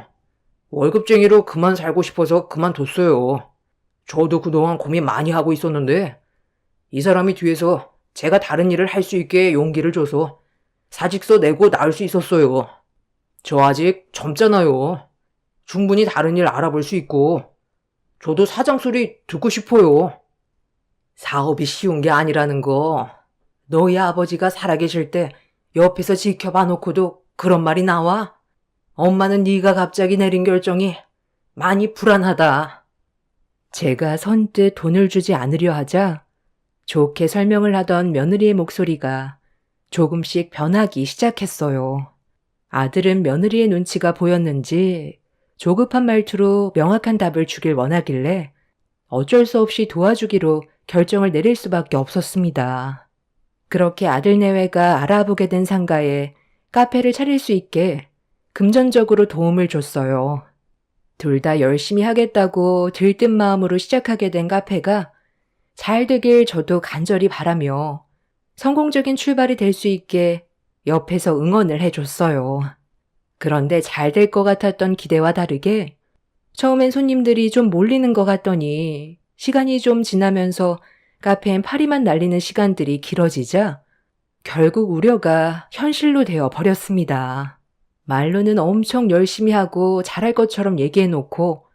월급쟁이로 그만 살고 싶어서 그만뒀어요. 저도 그동안 고민 많이 하고 있었는데 이 사람이 뒤에서 제가 다른 일을 할 수 있게 용기를 줘서 사직서 내고 나올 수 있었어요. 저 아직 젊잖아요. 충분히 다른 일 알아볼 수 있고 저도 사장 소리 듣고 싶어요. 사업이 쉬운 게 아니라는 거 너희 아버지가 살아계실 때 옆에서 지켜봐 놓고도 그런 말이 나와? 엄마는 네가 갑자기 내린 결정이 많이 불안하다. 제가 선뜻 돈을 주지 않으려 하자 좋게 설명을 하던 며느리의 목소리가 조금씩 변하기 시작했어요. 아들은 며느리의 눈치가 보였는지 조급한 말투로 명확한 답을 주길 원하길래 어쩔 수 없이 도와주기로 결정을 내릴 수밖에 없었습니다. 그렇게 아들 내외가 알아보게 된 상가에 카페를 차릴 수 있게 금전적으로 도움을 줬어요. 둘 다 열심히 하겠다고 들뜬 마음으로 시작하게 된 카페가 잘 되길 저도 간절히 바라며 성공적인 출발이 될 수 있게 옆에서 응원을 해줬어요. 그런데 잘 될 것 같았던 기대와 다르게 처음엔 손님들이 좀 몰리는 것 같더니 시간이 좀 지나면서 카페엔 파리만 날리는 시간들이 길어지자 결국 우려가 현실로 되어 버렸습니다. 말로는 엄청 열심히 하고 잘할 것처럼 얘기해놓고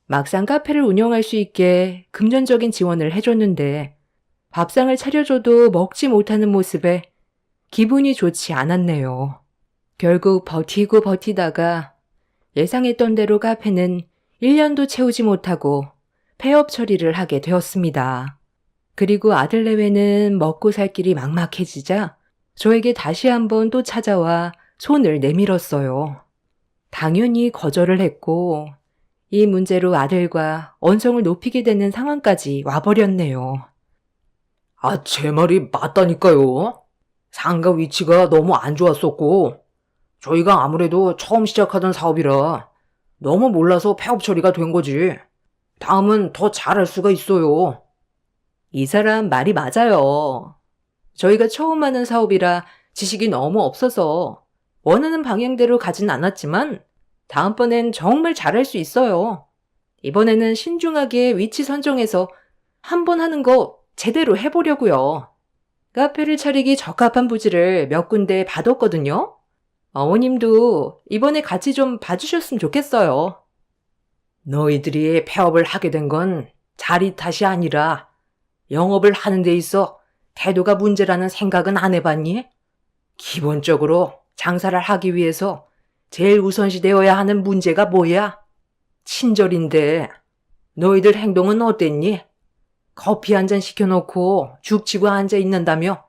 막상 카페를 운영할 수 있게 금전적인 지원을 해줬는데 밥상을 차려줘도 먹지 못하는 모습에 기분이 좋지 않았네요. 결국 버티고 버티다가 예상했던 대로 카페는 1년도 채우지 못하고 폐업 처리를 하게 되었습니다. 그리고 아들 내외는 먹고 살 길이 막막해지자 저에게 다시 한번 또 찾아와 손을 내밀었어요. 당연히 거절을 했고 이 문제로 아들과 언성을 높이게 되는 상황까지 와버렸네요. 아, 제 말이 맞다니까요. 상가 위치가 너무 안 좋았었고 저희가 아무래도 처음 시작하던 사업이라 너무 몰라서 폐업 처리가 된 거지. 다음은 더 잘할 수가 있어요. 이 사람 말이 맞아요. 저희가 처음 하는 사업이라 지식이 너무 없어서 원하는 방향대로 가진 않았지만 다음번엔 정말 잘할 수 있어요. 이번에는 신중하게 위치 선정해서 한 번 하는 거 제대로 해보려고요. 카페를 차리기 적합한 부지를 몇 군데 봐뒀거든요. 어머님도 이번에 같이 좀 봐주셨으면 좋겠어요. 너희들이 폐업을 하게 된 건 자리 탓이 아니라 영업을 하는 데 있어 태도가 문제라는 생각은 안 해봤니? 기본적으로 장사를 하기 위해서 제일 우선시되어야 하는 문제가 뭐야? 친절인데 너희들 행동은 어땠니? 커피 한 잔 시켜놓고 죽치고 앉아 있는다며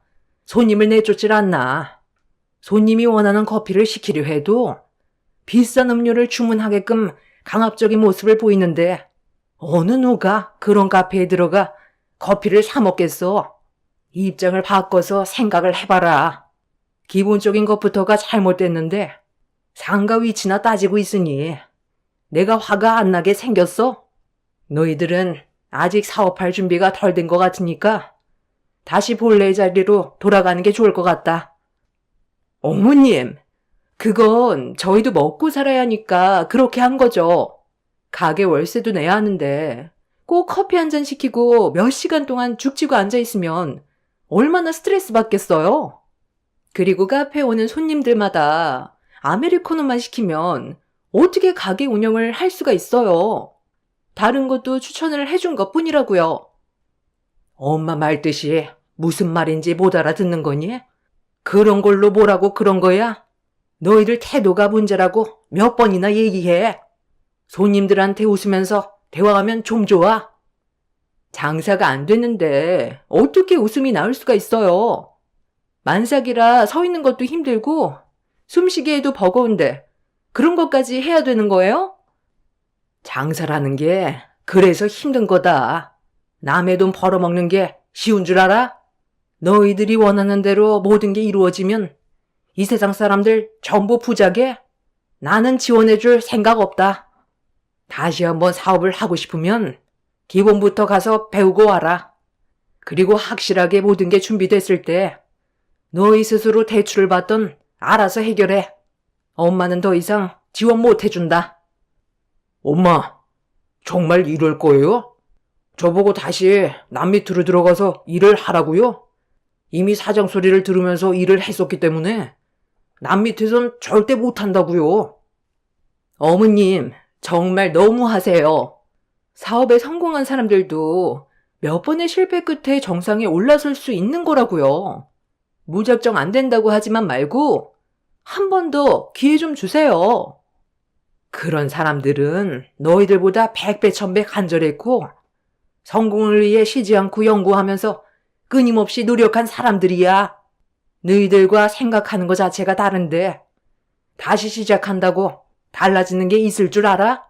손님을 내쫓질 않나? 손님이 원하는 커피를 시키려 해도 비싼 음료를 주문하게끔 강압적인 모습을 보이는데 어느 누가 그런 카페에 들어가 커피를 사 먹겠어? 입장을 바꿔서 생각을 해봐라. 기본적인 것부터가 잘못됐는데 상가 위치나 따지고 있으니 내가 화가 안 나게 생겼어? 너희들은 아직 사업할 준비가 덜 된 것 같으니까 다시 본래의 자리로 돌아가는 게 좋을 것 같다. 어머님, 그건 저희도 먹고 살아야 하니까 그렇게 한 거죠. 가게 월세도 내야 하는데 꼭 커피 한 잔 시키고 몇 시간 동안 죽치고 앉아있으면 얼마나 스트레스 받겠어요? 그리고 카페에 오는 손님들마다 아메리카노만 시키면 어떻게 가게 운영을 할 수가 있어요? 다른 것도 추천을 해준 것 뿐이라고요. 엄마 말뜻이 무슨 말인지 못 알아듣는 거니? 그런 걸로 뭐라고 그런 거야? 너희들 태도가 문제라고 몇 번이나 얘기해. 손님들한테 웃으면서 대화하면 좀 좋아. 장사가 안 됐는데 어떻게 웃음이 나올 수가 있어요? 만삭이라 서 있는 것도 힘들고 숨쉬기에도 버거운데 그런 것까지 해야 되는 거예요? 장사라는 게 그래서 힘든 거다. 남의 돈 벌어먹는 게 쉬운 줄 알아? 너희들이 원하는 대로 모든 게 이루어지면 이 세상 사람들 전부 부자게? 나는 지원해줄 생각 없다. 다시 한번 사업을 하고 싶으면 기본부터 가서 배우고 와라. 그리고 확실하게 모든 게 준비됐을 때 너희 스스로 대출을 받던 알아서 해결해. 엄마는 더 이상 지원 못 해준다. 엄마, 정말 이럴 거예요? 저보고 다시 남 밑으로 들어가서 일을 하라고요? 이미 사장 소리를 들으면서 일을 했었기 때문에 남 밑에선 절대 못한다고요. 어머님, 정말 너무하세요. 사업에 성공한 사람들도 몇 번의 실패 끝에 정상에 올라설 수 있는 거라고요. 무작정 안 된다고 하지만 말고 한 번 더 기회 좀 주세요. 그런 사람들은 너희들보다 100배, 1000배 간절했고 성공을 위해 쉬지 않고 연구하면서 끊임없이 노력한 사람들이야. 너희들과 생각하는 것 자체가 다른데 다시 시작한다고 달라지는 게 있을 줄 알아?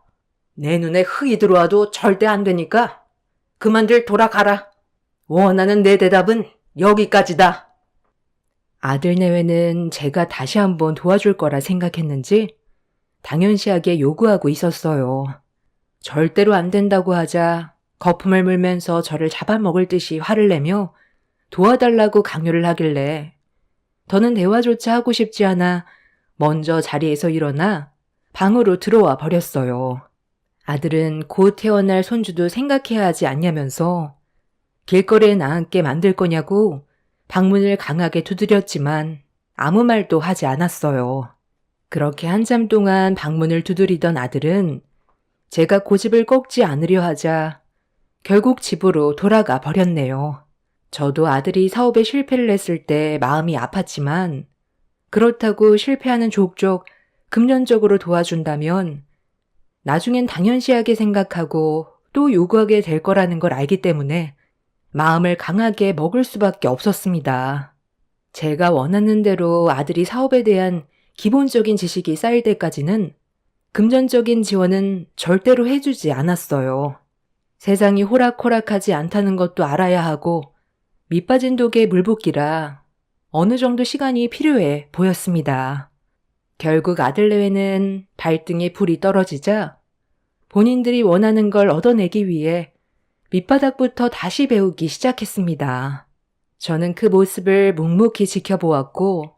내 눈에 흙이 들어와도 절대 안 되니까 그만들 돌아가라. 원하는 내 대답은 여기까지다. 아들 내외는 제가 다시 한번 도와줄 거라 생각했는지 당연시하게 요구하고 있었어요. 절대로 안 된다고 하자 거품을 물면서 저를 잡아먹을 듯이 화를 내며 도와달라고 강요를 하길래 더는 대화조차 하고 싶지 않아 먼저 자리에서 일어나 방으로 들어와 버렸어요. 아들은 곧 태어날 손주도 생각해야 하지 않냐면서 길거리에 나앉게 만들 거냐고 방문을 강하게 두드렸지만 아무 말도 하지 않았어요. 그렇게 한참 동안 방문을 두드리던 아들은 제가 고집을 꺾지 않으려 하자 결국 집으로 돌아가 버렸네요. 저도 아들이 사업에 실패를 했을 때 마음이 아팠지만 그렇다고 실패하는 족족 금전적으로 도와준다면 나중엔 당연시하게 생각하고 또 요구하게 될 거라는 걸 알기 때문에 마음을 강하게 먹을 수밖에 없었습니다. 제가 원하는 대로 아들이 사업에 대한 기본적인 지식이 쌓일 때까지는 금전적인 지원은 절대로 해주지 않았어요. 세상이 호락호락하지 않다는 것도 알아야 하고 밑빠진 독에 물 붓기라 어느 정도 시간이 필요해 보였습니다. 결국 아들 내외는 발등에 불이 떨어지자 본인들이 원하는 걸 얻어내기 위해 밑바닥부터 다시 배우기 시작했습니다. 저는 그 모습을 묵묵히 지켜보았고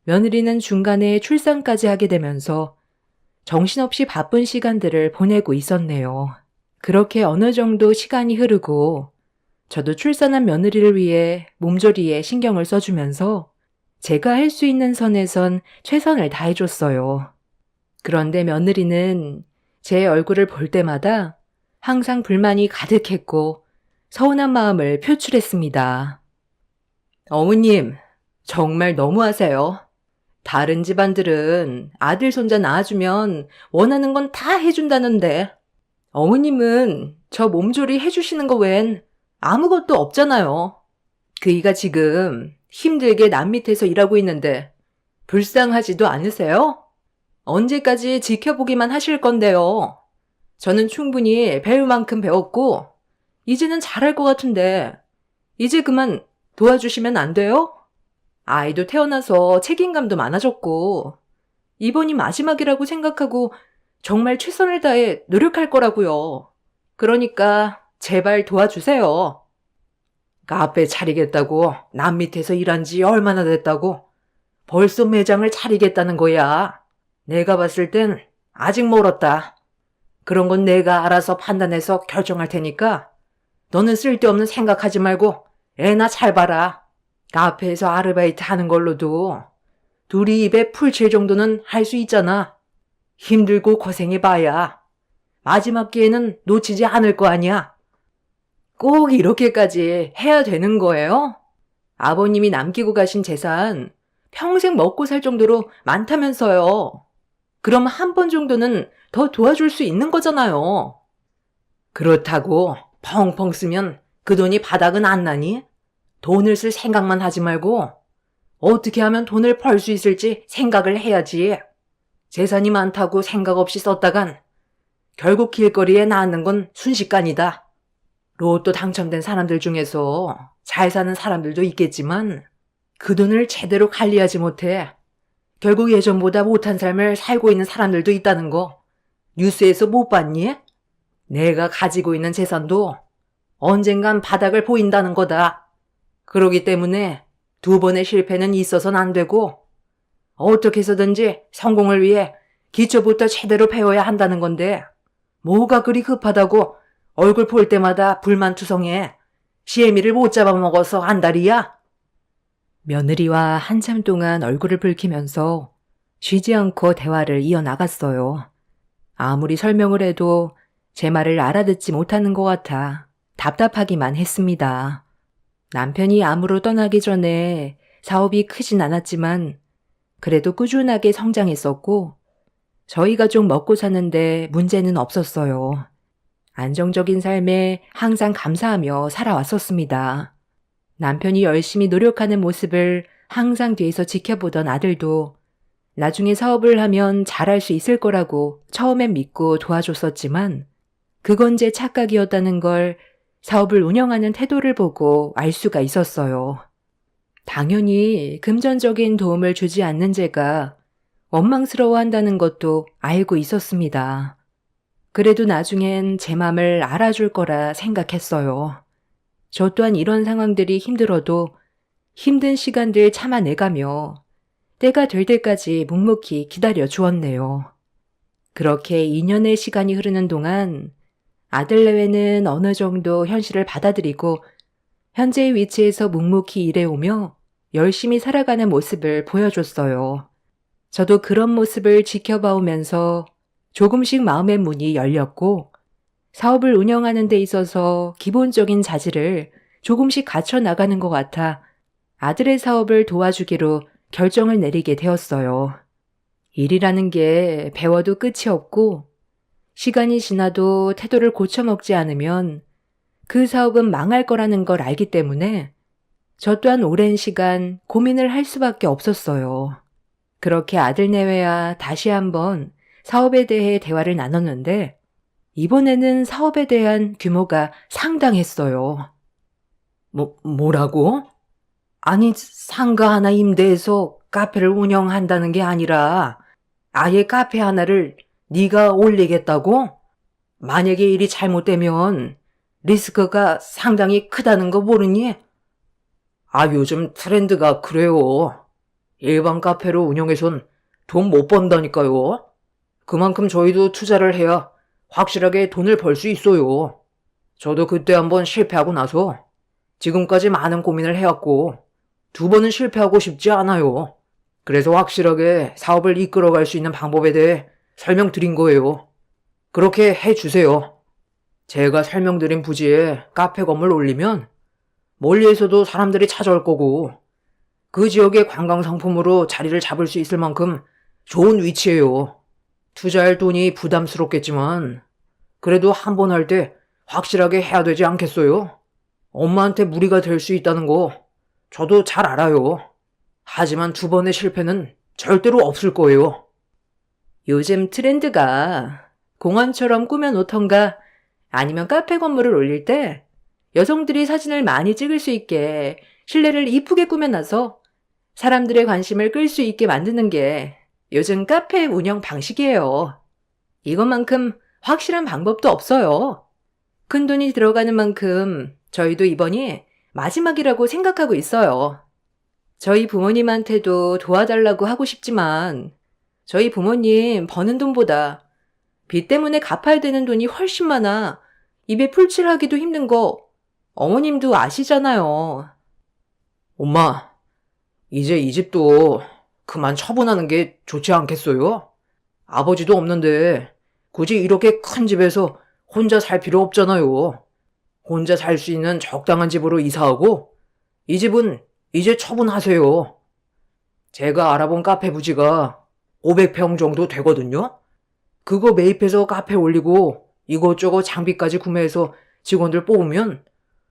며느리는 중간에 출산까지 하게 되면서 정신없이 바쁜 시간들을 보내고 있었네요. 그렇게 어느 정도 시간이 흐르고 저도 출산한 며느리를 위해 몸조리에 신경을 써주면서 제가 할 수 있는 선에선 최선을 다해줬어요. 그런데 며느리는 제 얼굴을 볼 때마다 항상 불만이 가득했고 서운한 마음을 표출했습니다. 어머님, 정말 너무하세요. 다른 집안들은 아들 손자 낳아주면 원하는 건 다 해준다는데 어머님은 저 몸조리 해주시는 거 외엔 아무것도 없잖아요. 그이가 지금 힘들게 남 밑에서 일하고 있는데 불쌍하지도 않으세요? 언제까지 지켜보기만 하실 건데요. 저는 충분히 배울 만큼 배웠고 이제는 잘할 것 같은데 이제 그만 도와주시면 안 돼요? 아이도 태어나서 책임감도 많아졌고 이번이 마지막이라고 생각하고 정말 최선을 다해 노력할 거라고요. 그러니까 제발 도와주세요. 카페 차리겠다고 남 밑에서 일한 지 얼마나 됐다고 벌써 매장을 차리겠다는 거야. 내가 봤을 땐 아직 멀었다. 그런 건 내가 알아서 판단해서 결정할 테니까 너는 쓸데없는 생각하지 말고 애나 잘 봐라. 카페에서 아르바이트 하는 걸로도 둘이 입에 풀 칠 정도는 할 수 있잖아. 힘들고 고생해봐야 마지막 기회는 놓치지 않을 거 아니야. 꼭 이렇게까지 해야 되는 거예요? 아버님이 남기고 가신 재산 평생 먹고 살 정도로 많다면서요. 그럼 한 번 정도는 더 도와줄 수 있는 거잖아요. 그렇다고 펑펑 쓰면 그 돈이 바닥은 안 나니? 돈을 쓸 생각만 하지 말고 어떻게 하면 돈을 벌 수 있을지 생각을 해야지. 재산이 많다고 생각 없이 썼다간 결국 길거리에 나앉는 건 순식간이다. 로또 당첨된 사람들 중에서 잘 사는 사람들도 있겠지만 그 돈을 제대로 관리하지 못해 결국 예전보다 못한 삶을 살고 있는 사람들도 있다는 거 뉴스에서 못 봤니? 내가 가지고 있는 재산도 언젠간 바닥을 보인다는 거다. 그러기 때문에 두 번의 실패는 있어서는 안 되고 어떻게 해서든지 성공을 위해 기초부터 제대로 배워야 한다는 건데 뭐가 그리 급하다고 얼굴 볼 때마다 불만투성해 시애미를 못 잡아먹어서 안달이야? 며느리와 한참 동안 얼굴을 붉히면서 쉬지 않고 대화를 이어나갔어요. 아무리 설명을 해도 제 말을 알아듣지 못하는 것 같아 답답하기만 했습니다. 남편이 암으로 떠나기 전에 사업이 크진 않았지만 그래도 꾸준하게 성장했었고 저희 가족 먹고 사는데 문제는 없었어요. 안정적인 삶에 항상 감사하며 살아왔었습니다. 남편이 열심히 노력하는 모습을 항상 뒤에서 지켜보던 아들도 나중에 사업을 하면 잘할 수 있을 거라고 처음엔 믿고 도와줬었지만 그건 제 착각이었다는 걸 사업을 운영하는 태도를 보고 알 수가 있었어요. 당연히 금전적인 도움을 주지 않는 제가 원망스러워한다는 것도 알고 있었습니다. 그래도 나중엔 제 맘을 알아줄 거라 생각했어요. 저 또한 이런 상황들이 힘들어도 힘든 시간들 참아내가며 때가 될 때까지 묵묵히 기다려 주었네요. 그렇게 2년의 시간이 흐르는 동안 아들 내외는 어느 정도 현실을 받아들이고 현재의 위치에서 묵묵히 일해오며 열심히 살아가는 모습을 보여줬어요. 저도 그런 모습을 지켜봐오면서 조금씩 마음의 문이 열렸고 사업을 운영하는 데 있어서 기본적인 자질을 조금씩 갖춰 나가는 것 같아 아들의 사업을 도와주기로 결정을 내리게 되었어요. 일이라는 게 배워도 끝이 없고 시간이 지나도 태도를 고쳐먹지 않으면 그 사업은 망할 거라는 걸 알기 때문에 저 또한 오랜 시간 고민을 할 수밖에 없었어요. 그렇게 아들 내외와 다시 한번 사업에 대해 대화를 나눴는데 이번에는 사업에 대한 규모가 상당했어요. 뭐라고? 아니, 상가 하나 임대해서 카페를 운영한다는 게 아니라 아예 카페 하나를 네가 올리겠다고? 만약에 일이 잘못되면 리스크가 상당히 크다는 거 모르니? 요즘 트렌드가 그래요. 일반 카페로 운영해선 돈 못 번다니까요. 그만큼 저희도 투자를 해야 확실하게 돈을 벌 수 있어요. 저도 그때 한번 실패하고 나서 지금까지 많은 고민을 해왔고 2번은 실패하고 싶지 않아요. 그래서 확실하게 사업을 이끌어갈 수 있는 방법에 대해 설명드린 거예요. 그렇게 해주세요. 제가 설명드린 부지에 카페 건물 올리면 멀리에서도 사람들이 찾아올 거고 그 지역의 관광상품으로 자리를 잡을 수 있을 만큼 좋은 위치예요. 투자할 돈이 부담스럽겠지만 그래도 한 번 할 때 확실하게 해야 되지 않겠어요? 엄마한테 무리가 될 수 있다는 거 저도 잘 알아요. 하지만 2번의 실패는 절대로 없을 거예요. 요즘 트렌드가 공원처럼 꾸며놓던가 아니면 카페 건물을 올릴 때 여성들이 사진을 많이 찍을 수 있게 실내를 이쁘게 꾸며놔서 사람들의 관심을 끌 수 있게 만드는 게 요즘 카페 운영 방식이에요. 이것만큼 확실한 방법도 없어요. 큰돈이 들어가는 만큼 저희도 이번이 마지막이라고 생각하고 있어요. 저희 부모님한테도 도와달라고 하고 싶지만 저희 부모님 버는 돈보다 빚 때문에 갚아야 되는 돈이 훨씬 많아 입에 풀칠하기도 힘든 거 어머님도 아시잖아요. 엄마, 이제 이 집도 그만 처분하는 게 좋지 않겠어요? 아버지도 없는데 굳이 이렇게 큰 집에서 혼자 살 필요 없잖아요. 혼자 살 수 있는 적당한 집으로 이사하고 이 집은 이제 처분하세요. 제가 알아본 카페 부지가 500평 정도 되거든요. 그거 매입해서 카페 올리고 이것저것 장비까지 구매해서 직원들 뽑으면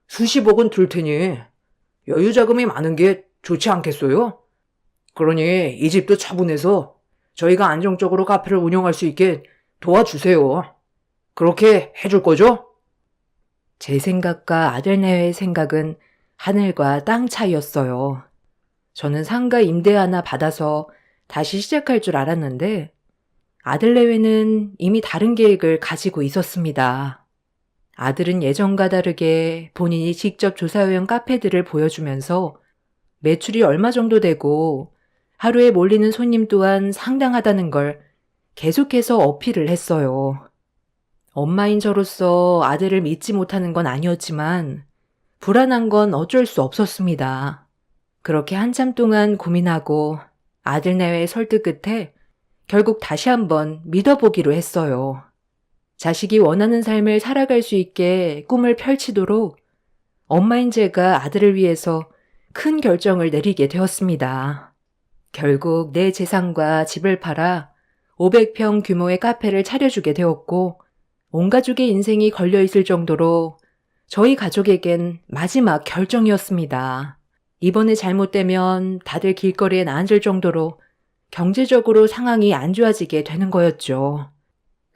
수십억은 들 테니 여유 자금이 많은 게 좋지 않겠어요? 그러니 이 집도 처분해서 저희가 안정적으로 카페를 운영할 수 있게 도와주세요. 그렇게 해줄 거죠? 제 생각과 아들내외의 생각은 하늘과 땅 차이였어요. 저는 상가 임대 하나 받아서 다시 시작할 줄 알았는데 아들내외는 이미 다른 계획을 가지고 있었습니다. 아들은 예전과 다르게 본인이 직접 조사해온 카페들을 보여주면서 매출이 얼마 정도 되고 하루에 몰리는 손님 또한 상당하다는 걸 계속해서 어필을 했어요. 엄마인 저로서 아들을 믿지 못하는 건 아니었지만 불안한 건 어쩔 수 없었습니다. 그렇게 한참 동안 고민하고 아들내외의 설득 끝에 결국 다시 한번 믿어보기로 했어요. 자식이 원하는 삶을 살아갈 수 있게 꿈을 펼치도록 엄마인 제가 아들을 위해서 큰 결정을 내리게 되었습니다. 결국 내 재산과 집을 팔아 500평 규모의 카페를 차려주게 되었고 온 가족의 인생이 걸려있을 정도로 저희 가족에겐 마지막 결정이었습니다. 이번에 잘못되면 다들 길거리에 앉을 정도로 경제적으로 상황이 안 좋아지게 되는 거였죠.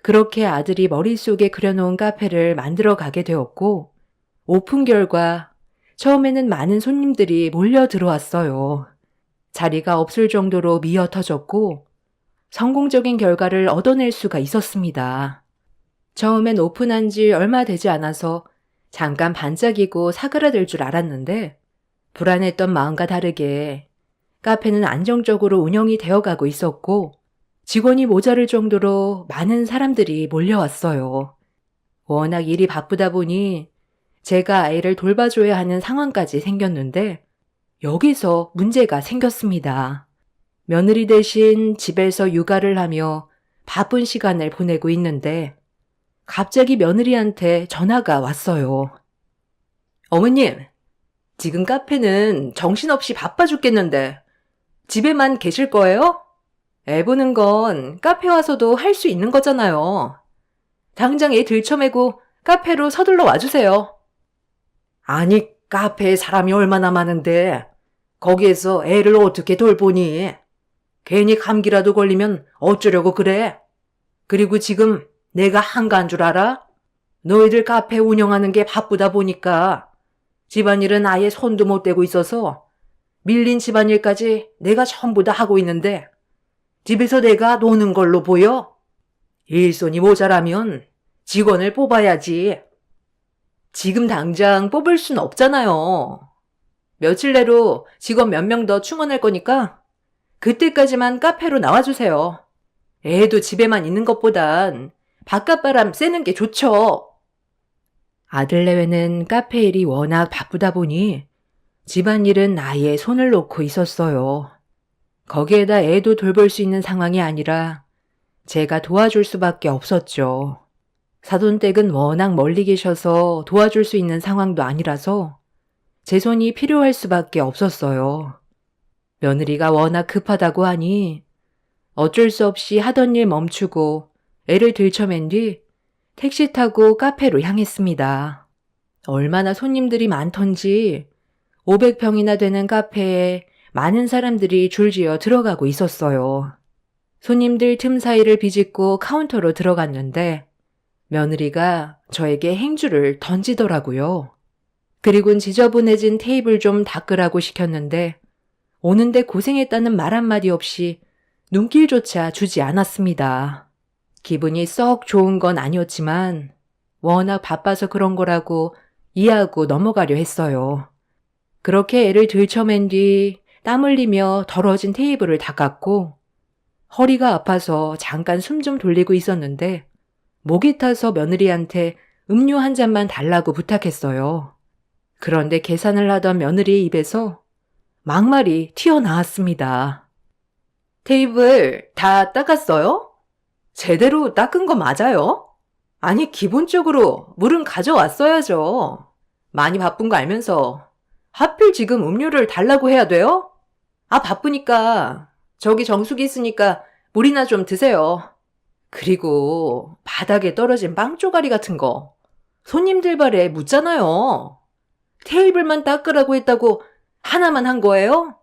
그렇게 아들이 머릿속에 그려놓은 카페를 만들어 가게 되었고 오픈 결과 처음에는 많은 손님들이 몰려 들어왔어요. 자리가 없을 정도로 미어 터졌고 성공적인 결과를 얻어낼 수가 있었습니다. 처음엔 오픈한 지 얼마 되지 않아서 잠깐 반짝이고 사그라들 줄 알았는데 불안했던 마음과 다르게 카페는 안정적으로 운영이 되어가고 있었고 직원이 모자랄 정도로 많은 사람들이 몰려왔어요. 워낙 일이 바쁘다 보니 제가 아이를 돌봐줘야 하는 상황까지 생겼는데 여기서 문제가 생겼습니다. 며느리 대신 집에서 육아를 하며 바쁜 시간을 보내고 있는데 갑자기 며느리한테 전화가 왔어요. 어머님, 지금 카페는 정신없이 바빠 죽겠는데 집에만 계실 거예요? 애 보는 건 카페 와서도 할 수 있는 거잖아요. 당장 애 들쳐매고 카페로 서둘러 와주세요. 아니, 카페에 사람이 얼마나 많은데 거기에서 애를 어떻게 돌보니? 괜히 감기라도 걸리면 어쩌려고 그래? 그리고 지금 내가 한가한 줄 알아? 너희들 카페 운영하는 게 바쁘다 보니까 집안일은 아예 손도 못 대고 있어서 밀린 집안일까지 내가 전부 다 하고 있는데 집에서 내가 노는 걸로 보여? 일손이 모자라면 직원을 뽑아야지. 지금 당장 뽑을 순 없잖아요. 며칠 내로 직원 몇 명 더 충원할 거니까 그때까지만 카페로 나와주세요. 애도 집에만 있는 것보단 바깥바람 쐬는 게 좋죠. 아들 내외는 카페 일이 워낙 바쁘다 보니 집안일은 아예 손을 놓고 있었어요. 거기에다 애도 돌볼 수 있는 상황이 아니라 제가 도와줄 수밖에 없었죠. 사돈댁은 워낙 멀리 계셔서 도와줄 수 있는 상황도 아니라서 제 손이 필요할 수밖에 없었어요. 며느리가 워낙 급하다고 하니 어쩔 수 없이 하던 일 멈추고 애를 들쳐맨 뒤 택시 타고 카페로 향했습니다. 얼마나 손님들이 많던지 500평이나 되는 카페에 많은 사람들이 줄지어 들어가고 있었어요. 손님들 틈 사이를 비집고 카운터로 들어갔는데 며느리가 저에게 행주를 던지더라고요. 그리곤 지저분해진 테이블 좀 닦으라고 시켰는데 오는데 고생했다는 말 한마디 없이 눈길조차 주지 않았습니다. 기분이 썩 좋은 건 아니었지만 워낙 바빠서 그런 거라고 이해하고 넘어가려 했어요. 그렇게 애를 들쳐맨 뒤 땀 흘리며 더러워진 테이블을 닦았고 허리가 아파서 잠깐 숨 좀 돌리고 있었는데 목이 타서 며느리한테 음료 한 잔만 달라고 부탁했어요. 그런데 계산을 하던 며느리의 입에서 막말이 튀어나왔습니다. 테이블 다 닦았어요? 제대로 닦은 거 맞아요? 아니, 기본적으로 물은 가져왔어야죠. 많이 바쁜 거 알면서 하필 지금 음료를 달라고 해야 돼요? 아, 바쁘니까 저기 정수기 있으니까 물이나 좀 드세요. 그리고 바닥에 떨어진 빵 쪼가리 같은 거 손님들 발에 묻잖아요. 테이블만 닦으라고 했다고 하나만 한 거예요?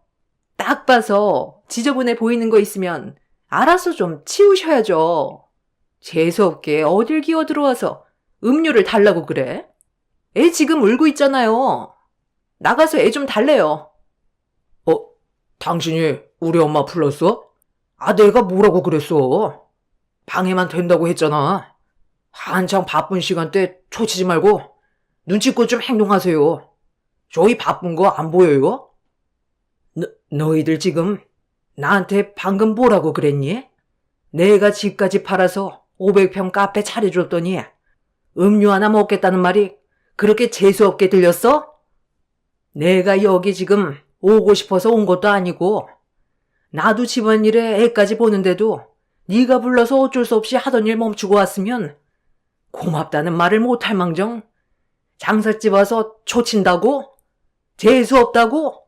딱 봐서 지저분해 보이는 거 있으면 알아서 좀 치우셔야죠. 재수없게 어딜 기어 들어와서 음료를 달라고 그래? 애 지금 울고 있잖아요. 나가서 애 좀 달래요. 당신이 우리 엄마 불렀어? 아, 내가 뭐라고 그랬어? 방해만 된다고 했잖아. 한창 바쁜 시간대 초치지 말고 눈치껏 좀 행동하세요. 저희 바쁜 거 안 보여요? 너희들 지금 나한테 방금 뭐라고 그랬니? 내가 집까지 팔아서 500평 카페 차려줬더니 음료 하나 먹겠다는 말이 그렇게 재수없게 들렸어? 내가 여기 지금 오고 싶어서 온 것도 아니고 나도 집안일에 애까지 보는데도 네가 불러서 어쩔 수 없이 하던 일 멈추고 왔으면 고맙다는 말을 못할 망정 장사집 와서 초친다고? 재수없다고?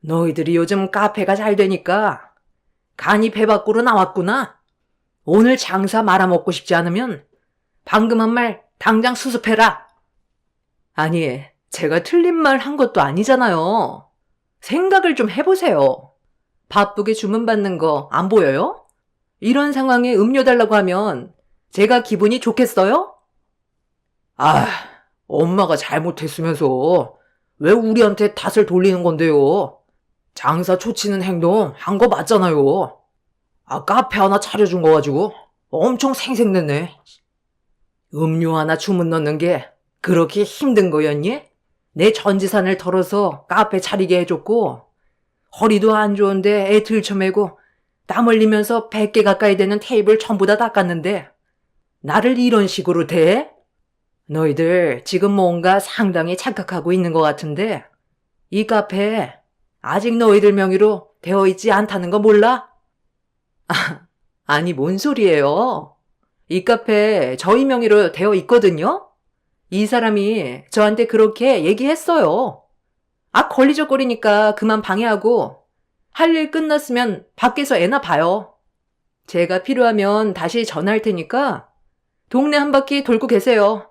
너희들이 요즘 카페가 잘 되니까 간이 배 밖으로 나왔구나. 오늘 장사 말아먹고 싶지 않으면 방금 한 말 당장 수습해라. 아니, 제가 틀린 말 한 것도 아니잖아요. 생각을 좀 해보세요. 바쁘게 주문받는 거 안 보여요? 이런 상황에 음료 달라고 하면 제가 기분이 좋겠어요? 아, 엄마가 잘못했으면서 왜 우리한테 탓을 돌리는 건데요? 장사 초치는 행동 한 거 맞잖아요. 아, 카페 하나 차려준 거 가지고 엄청 생색냈네. 음료 하나 주문 넣는 게 그렇게 힘든 거였니? 내 전재산을 털어서 카페 차리게 해줬고 허리도 안 좋은데 애 들쳐매고 땀 흘리면서 100개 가까이 되는 테이블 전부 다 닦았는데 나를 이런 식으로 대? 너희들 지금 뭔가 상당히 착각하고 있는 것 같은데 이 카페 아직 너희들 명의로 되어 있지 않다는 거 몰라? 아니 뭔 소리예요? 이 카페 저희 명의로 되어 있거든요? 이 사람이 저한테 그렇게 얘기했어요. 아, 걸리적거리니까 그만 방해하고 할 일 끝났으면 밖에서 애나 봐요. 제가 필요하면 다시 전화할 테니까 동네 한 바퀴 돌고 계세요.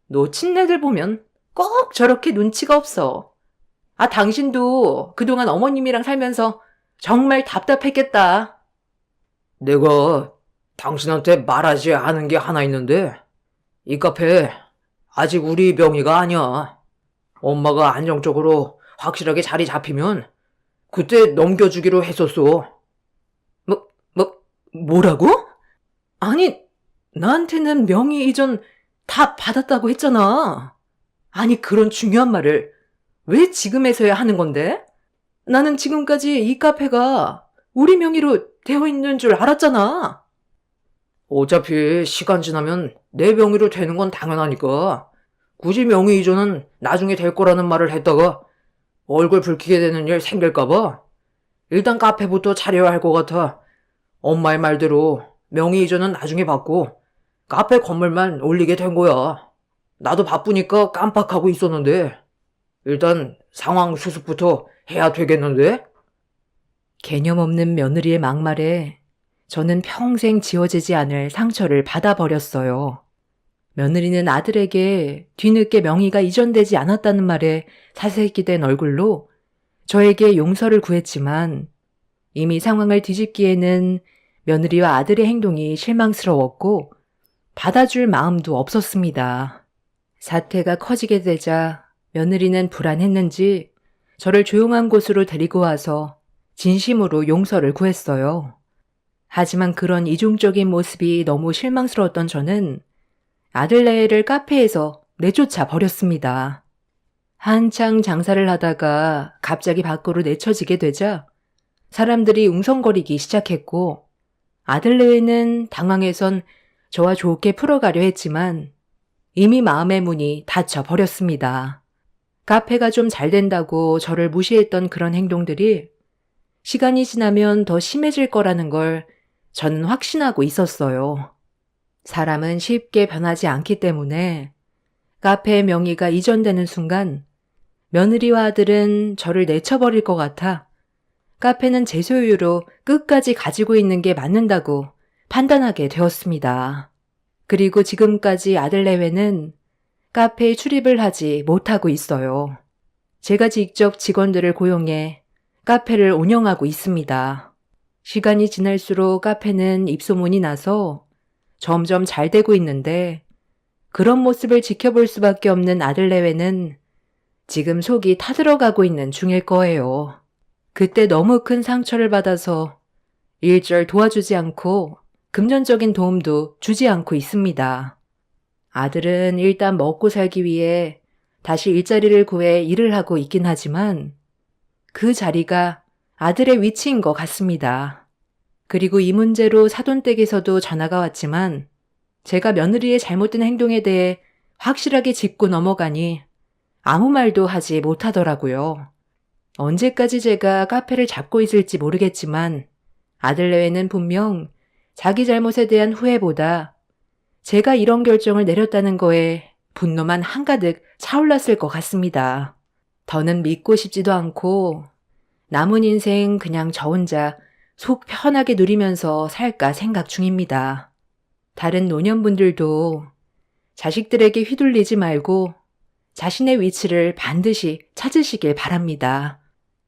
놓친 애들 보면 꼭 저렇게 눈치가 없어. 아, 당신도 그동안 어머님이랑 살면서 정말 답답했겠다. 내가 당신한테 말하지 않은 게 하나 있는데 이 카페 아직 우리 명의가 아니야. 엄마가 안정적으로 확실하게 자리 잡히면 그때 넘겨주기로 했었어. 뭐라고? 아니, 나한테는 명의 이전 다 받았다고 했잖아. 아니, 그런 중요한 말을 왜 지금에서야 하는 건데? 나는 지금까지 이 카페가 우리 명의로 되어 있는 줄 알았잖아. 어차피 시간 지나면 내 명의로 되는 건 당연하니까 굳이 명의 이전은 나중에 될 거라는 말을 했다가 얼굴 붉히게 되는 일 생길까봐 일단 카페부터 차려야 할 것 같아. 엄마의 말대로 명의 이전은 나중에 받고 카페 건물만 올리게 된 거야. 나도 바쁘니까 깜빡하고 있었는데 일단 상황 수습부터 해야 되겠는데? 개념 없는 며느리의 막말에 저는 평생 지워지지 않을 상처를 받아버렸어요. 며느리는 아들에게 뒤늦게 명의가 이전되지 않았다는 말에 사색이 된 얼굴로 저에게 용서를 구했지만 이미 상황을 뒤집기에는 며느리와 아들의 행동이 실망스러웠고 받아줄 마음도 없었습니다. 사태가 커지게 되자 며느리는 불안했는지 저를 조용한 곳으로 데리고 와서 진심으로 용서를 구했어요. 하지만 그런 이중적인 모습이 너무 실망스러웠던 저는 아들네를 카페에서 내쫓아 버렸습니다. 한창 장사를 하다가 갑자기 밖으로 내쳐지게 되자 사람들이 웅성거리기 시작했고 아들네는 당황해선 저와 좋게 풀어가려 했지만 이미 마음의 문이 닫혀 버렸습니다. 카페가 좀 잘 된다고 저를 무시했던 그런 행동들이 시간이 지나면 더 심해질 거라는 걸 저는 확신하고 있었어요. 사람은 쉽게 변하지 않기 때문에 카페의 명의가 이전되는 순간 며느리와 아들은 저를 내쳐버릴 것 같아 카페는 제 소유로 끝까지 가지고 있는 게 맞는다고 판단하게 되었습니다. 그리고 지금까지 아들 내외는 카페에 출입을 하지 못하고 있어요. 제가 직접 직원들을 고용해 카페를 운영하고 있습니다. 시간이 지날수록 카페는 입소문이 나서 점점 잘 되고 있는데 그런 모습을 지켜볼 수밖에 없는 아들 내외는 지금 속이 타들어가고 있는 중일 거예요. 그때 너무 큰 상처를 받아서 일절 도와주지 않고 금전적인 도움도 주지 않고 있습니다. 아들은 일단 먹고 살기 위해 다시 일자리를 구해 일을 하고 있긴 하지만 그 자리가 아들의 위치인 것 같습니다. 그리고 이 문제로 사돈댁에서도 전화가 왔지만 제가 며느리의 잘못된 행동에 대해 확실하게 짚고 넘어가니 아무 말도 하지 못하더라고요. 언제까지 제가 카페를 잡고 있을지 모르겠지만 아들 내외는 분명 자기 잘못에 대한 후회보다 제가 이런 결정을 내렸다는 거에 분노만 한가득 차올랐을 것 같습니다. 더는 믿고 싶지도 않고 남은 인생 그냥 저 혼자 속 편하게 누리면서 살까 생각 중입니다. 다른 노년분들도 자식들에게 휘둘리지 말고 자신의 위치를 반드시 찾으시길 바랍니다.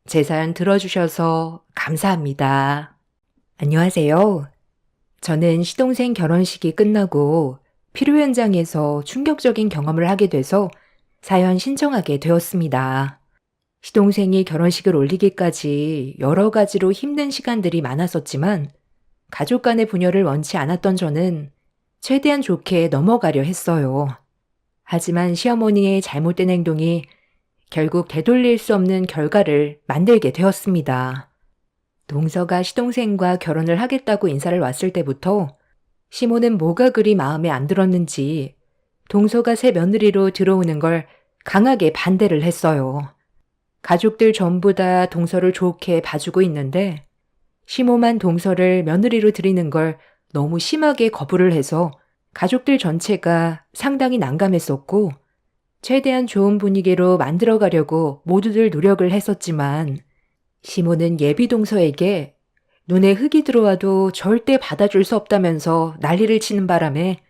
제 사연 들어주셔서 감사합니다. 안녕하세요. 저는 시동생 결혼식이 끝나고 피로 현장에서 충격적인 경험을 하게 돼서 사연 신청하게 되었습니다. 시동생이 결혼식을 올리기까지 여러 가지로 힘든 시간들이 많았었지만 가족 간의 분열을 원치 않았던 저는 최대한 좋게 넘어가려 했어요. 하지만 시어머니의 잘못된 행동이 결국 되돌릴 수 없는 결과를 만들게 되었습니다. 동서가 시동생과 결혼을 하겠다고 인사를 왔을 때부터 시모는 뭐가 그리 마음에 안 들었는지 동서가 새 며느리로 들어오는 걸 강하게 반대를 했어요. 가족들 전부 다 동서를 좋게 봐주고 있는데 시모만 동서를 며느리로 들이는 걸 너무 심하게 거부를 해서 가족들 전체가 상당히 난감했었고 최대한 좋은 분위기로 만들어가려고 모두들 노력을 했었지만 시모는 예비 동서에게 눈에 흙이 들어와도 절대 받아줄 수 없다면서 난리를 치는 바람에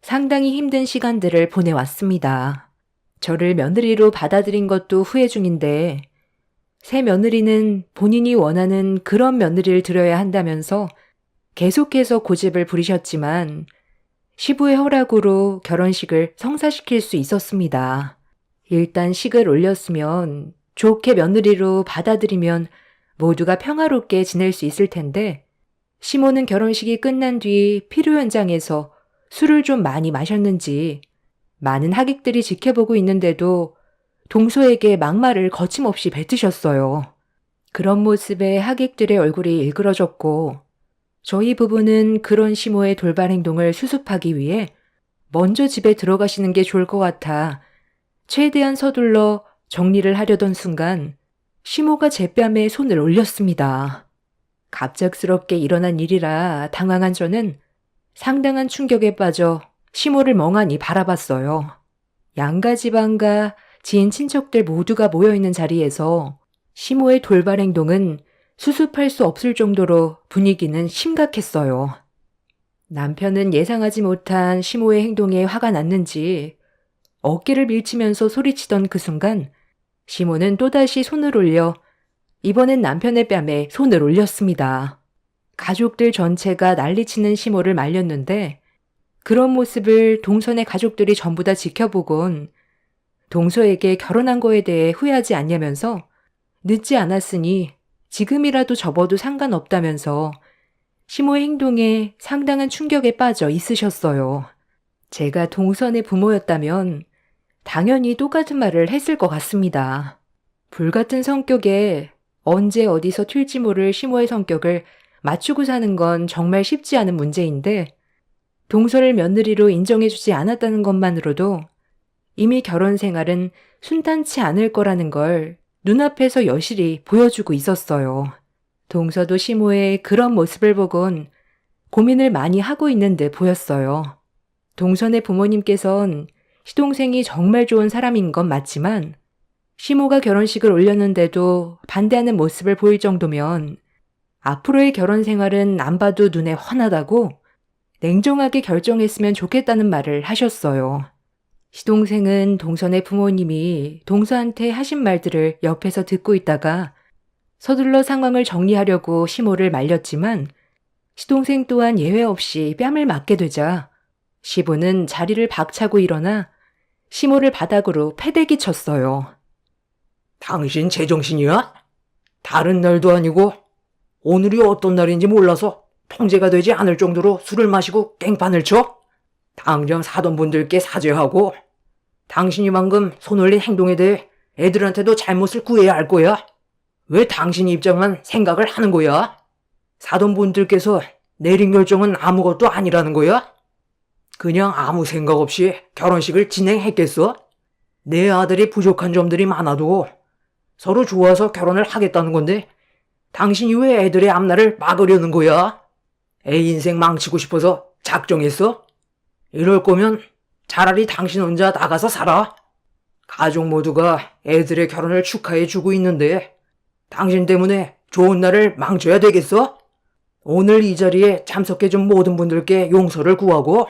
상당히 힘든 시간들을 보내왔습니다. 저를 며느리로 받아들인 것도 후회 중인데 새 며느리는 본인이 원하는 그런 며느리를 들여야 한다면서 계속해서 고집을 부리셨지만 시부의 허락으로 결혼식을 성사시킬 수 있었습니다. 일단 식을 올렸으면 좋게 며느리로 받아들이면 모두가 평화롭게 지낼 수 있을 텐데 시모는 결혼식이 끝난 뒤 피로 현장에서 술을 좀 많이 마셨는지 많은 하객들이 지켜보고 있는데도 동서에게 막말을 거침없이 뱉으셨어요. 그런 모습에 하객들의 얼굴이 일그러졌고 저희 부부는 그런 시모의 돌발 행동을 수습하기 위해 먼저 집에 들어가시는 게 좋을 것 같아 최대한 서둘러 정리를 하려던 순간 시모가 제 뺨에 손을 올렸습니다. 갑작스럽게 일어난 일이라 당황한 저는 상당한 충격에 빠져 시모를 멍하니 바라봤어요. 양가 집안과 지인 친척들 모두가 모여있는 자리에서 시모의 돌발 행동은 수습할 수 없을 정도로 분위기는 심각했어요. 남편은 예상하지 못한 시모의 행동에 화가 났는지 어깨를 밀치면서 소리치던 그 순간 시모는 또다시 손을 올려 이번엔 남편의 뺨에 손을 올렸습니다. 가족들 전체가 난리치는 시모를 말렸는데 그런 모습을 동선의 가족들이 전부 다 지켜보곤 동서에게 결혼한 거에 대해 후회하지 않냐면서 늦지 않았으니 지금이라도 접어도 상관없다면서 시모의 행동에 상당한 충격에 빠져 있으셨어요. 제가 동선의 부모였다면 당연히 똑같은 말을 했을 것 같습니다. 불같은 성격에 언제 어디서 튈지 모를 시모의 성격을 맞추고 사는 건 정말 쉽지 않은 문제인데 동서를 며느리로 인정해주지 않았다는 것만으로도 이미 결혼 생활은 순탄치 않을 거라는 걸 눈앞에서 여실히 보여주고 있었어요. 동서도 시모의 그런 모습을 보곤 고민을 많이 하고 있는 듯 보였어요. 동선의 부모님께선 시동생이 정말 좋은 사람인 건 맞지만 시모가 결혼식을 올렸는데도 반대하는 모습을 보일 정도면 앞으로의 결혼 생활은 안 봐도 눈에 훤하다고 냉정하게 결정했으면 좋겠다는 말을 하셨어요. 시동생은 동선의 부모님이 동서한테 하신 말들을 옆에서 듣고 있다가 서둘러 상황을 정리하려고 시모를 말렸지만 시동생 또한 예외 없이 뺨을 맞게 되자 시부는 자리를 박차고 일어나 시모를 바닥으로 패대기 쳤어요. 당신 제정신이야? 다른 날도 아니고 오늘이 어떤 날인지 몰라서 통제가 되지 않을 정도로 술을 마시고 깽판을 쳐? 당장 사돈 분들께 사죄하고 당신이 방금 손 올린 행동에 대해 애들한테도 잘못을 구해야 할 거야. 왜 당신 입장만 생각을 하는 거야? 사돈 분들께서 내린 결정은 아무것도 아니라는 거야? 그냥 아무 생각 없이 결혼식을 진행했겠어? 내 아들이 부족한 점들이 많아도 서로 좋아서 결혼을 하겠다는 건데 당신이 왜 애들의 앞날을 막으려는 거야? 애 인생 망치고 싶어서 작정했어? 이럴 거면 차라리 당신 혼자 나가서 살아. 가족 모두가 애들의 결혼을 축하해주고 있는데 당신 때문에 좋은 날을 망쳐야 되겠어? 오늘 이 자리에 참석해준 모든 분들께 용서를 구하고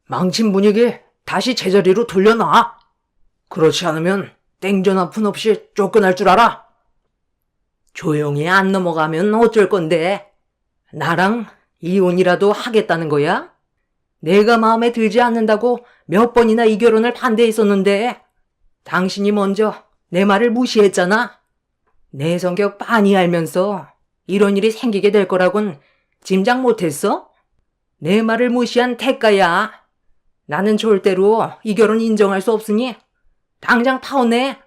망친 분위기 다시 제자리로 돌려놔. 그렇지 않으면 땡전 한 푼 없이 쫓겨날 줄 알아. 조용히 안 넘어가면 어쩔 건데 나랑 이혼이라도 하겠다는 거야? 내가 마음에 들지 않는다고 몇 번이나 이 결혼을 반대했었는데 당신이 먼저 내 말을 무시했잖아. 내 성격 빤히 알면서 이런 일이 생기게 될 거라곤 짐작 못했어? 내 말을 무시한 대가야. 나는 절대로 이 결혼 인정할 수 없으니 당장 파혼해.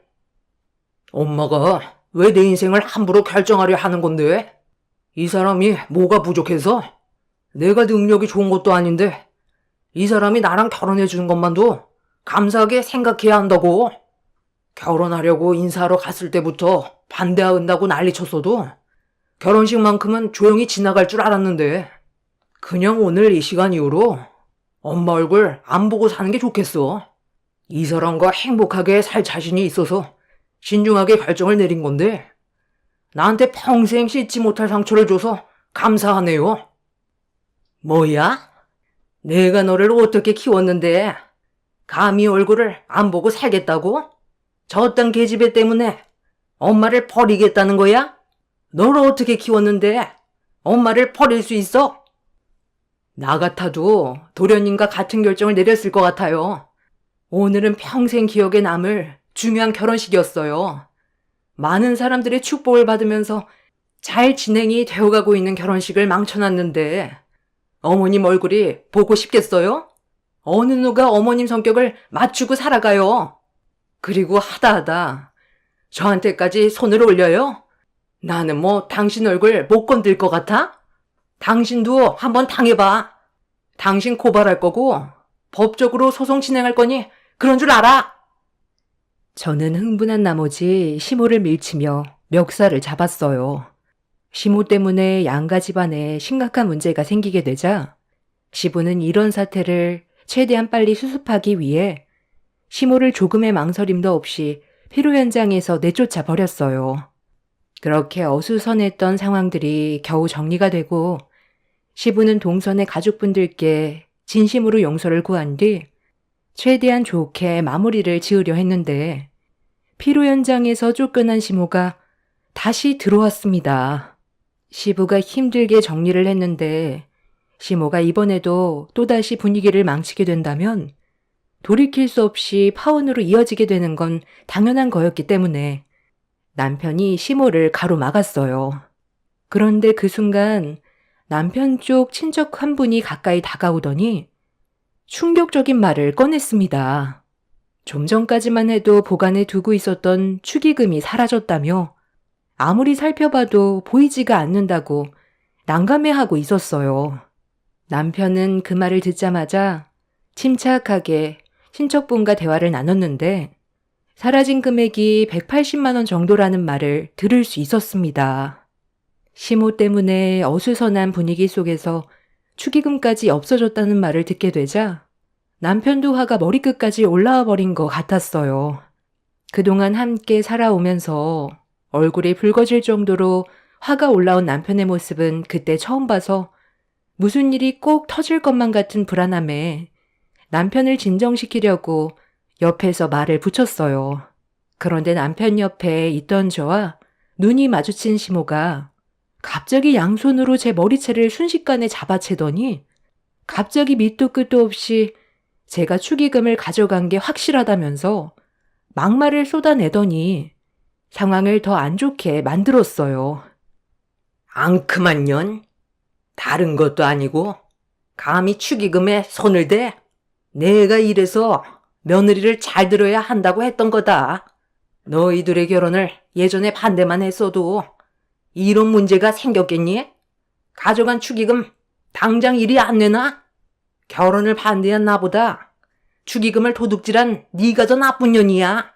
엄마가 왜 내 인생을 함부로 결정하려 하는 건데? 이 사람이 뭐가 부족해서? 내가 능력이 좋은 것도 아닌데 이 사람이 나랑 결혼해 주는 것만도 감사하게 생각해야 한다고. 결혼하려고 인사하러 갔을 때부터 반대한다고 난리쳤어도 결혼식만큼은 조용히 지나갈 줄 알았는데 그냥 오늘 이 시간 이후로 엄마 얼굴 안 보고 사는 게 좋겠어. 이 사람과 행복하게 살 자신이 있어서 신중하게 결정을 내린 건데 나한테 평생 씻지 못할 상처를 줘서 감사하네요. 뭐야? 내가 너를 어떻게 키웠는데 감히 얼굴을 안 보고 살겠다고? 저딴 계집애 때문에 엄마를 버리겠다는 거야? 너를 어떻게 키웠는데 엄마를 버릴 수 있어? 나 같아도 도련님과 같은 결정을 내렸을 것 같아요. 오늘은 평생 기억에 남을 중요한 결혼식이었어요. 많은 사람들의 축복을 받으면서 잘 진행이 되어가고 있는 결혼식을 망쳐놨는데 어머님 얼굴이 보고 싶겠어요? 어느 누가 어머님 성격을 맞추고 살아가요. 그리고 하다 저한테까지 손을 올려요? 나는 뭐 당신 얼굴 못 건들 것 같아? 당신도 한번 당해봐. 당신 고발할 거고 법적으로 소송 진행할 거니 그런 줄 알아? 저는 흥분한 나머지 시모를 밀치며 멱살을 잡았어요. 시모 때문에 양가 집안에 심각한 문제가 생기게 되자 시부는 이런 사태를 최대한 빨리 수습하기 위해 시모를 조금의 망설임도 없이 피로 현장에서 내쫓아 버렸어요. 그렇게 어수선했던 상황들이 겨우 정리가 되고 시부는 동선의 가족분들께 진심으로 용서를 구한 뒤 최대한 좋게 마무리를 지으려 했는데 피로 현장에서 쫓겨난 시모가 다시 들어왔습니다. 시부가 힘들게 정리를 했는데 시모가 이번에도 또다시 분위기를 망치게 된다면 돌이킬 수 없이 파혼으로 이어지게 되는 건 당연한 거였기 때문에 남편이 시모를 가로막았어요. 그런데 그 순간 남편 쪽 친척 한 분이 가까이 다가오더니 충격적인 말을 꺼냈습니다. 좀 전까지만 해도 보관해 두고 있었던 축의금이 사라졌다며 아무리 살펴봐도 보이지가 않는다고 난감해하고 있었어요. 남편은 그 말을 듣자마자 침착하게 친척분과 대화를 나눴는데 사라진 금액이 180만 원 정도라는 말을 들을 수 있었습니다. 시모 때문에 어수선한 분위기 속에서 축의금까지 없어졌다는 말을 듣게 되자 남편도 화가 머리끝까지 올라와 버린 것 같았어요. 그동안 함께 살아오면서 얼굴이 붉어질 정도로 화가 올라온 남편의 모습은 그때 처음 봐서 무슨 일이 꼭 터질 것만 같은 불안함에 남편을 진정시키려고 옆에서 말을 붙였어요. 그런데 남편 옆에 있던 저와 눈이 마주친 시모가 갑자기 양손으로 제 머리채를 순식간에 잡아채더니 갑자기 밑도 끝도 없이 제가 축의금을 가져간 게 확실하다면서 막말을 쏟아내더니 상황을 더 안 좋게 만들었어요. 앙큼한 년? 다른 것도 아니고 감히 축의금에 손을 대? 내가 이래서 며느리를 잘 들어야 한다고 했던 거다. 너희들의 결혼을 예전에 반대만 했어도 이런 문제가 생겼겠니? 가져간 축의금 당장 이리 안 내놔? 결혼을 반대한 나보다 축의금을 도둑질한 네가 더 나쁜 년이야.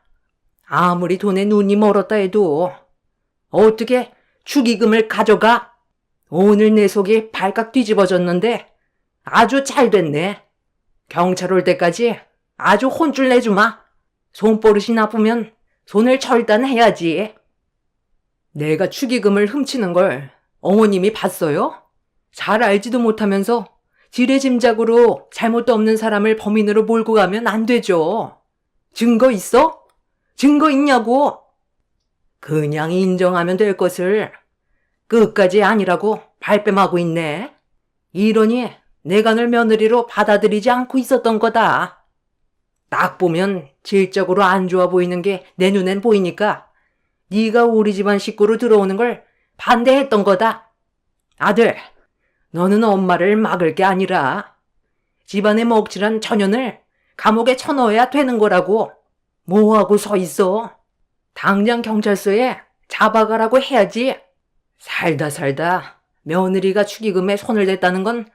아무리 돈에 눈이 멀었다 해도 어떻게 축의금을 가져가? 오늘 내 속이 발칵 뒤집어졌는데 아주 잘 됐네. 경찰 올 때까지 아주 혼쭐 내주마. 손버릇이 나쁘면 손을 절단해야지. 내가 축의금을 훔치는 걸 어머님이 봤어요? 잘 알지도 못하면서 지레짐작으로 잘못도 없는 사람을 범인으로 몰고 가면 안 되죠. 증거 있어? 증거 있냐고? 그냥 인정하면 될 것을 끝까지 아니라고 발뺌하고 있네. 이러니 내가 널 며느리로 받아들이지 않고 있었던 거다. 딱 보면 질적으로 안 좋아 보이는 게 내 눈엔 보이니까 네가 우리 집안 식구로 들어오는 걸 반대했던 거다. 아들, 너는 엄마를 막을 게 아니라 집안에 먹칠한 처년을 감옥에 쳐넣어야 되는 거라고. 뭐하고 서 있어? 당장 경찰서에 잡아가라고 해야지. 살다 며느리가 축의금에 손을 댔다는 건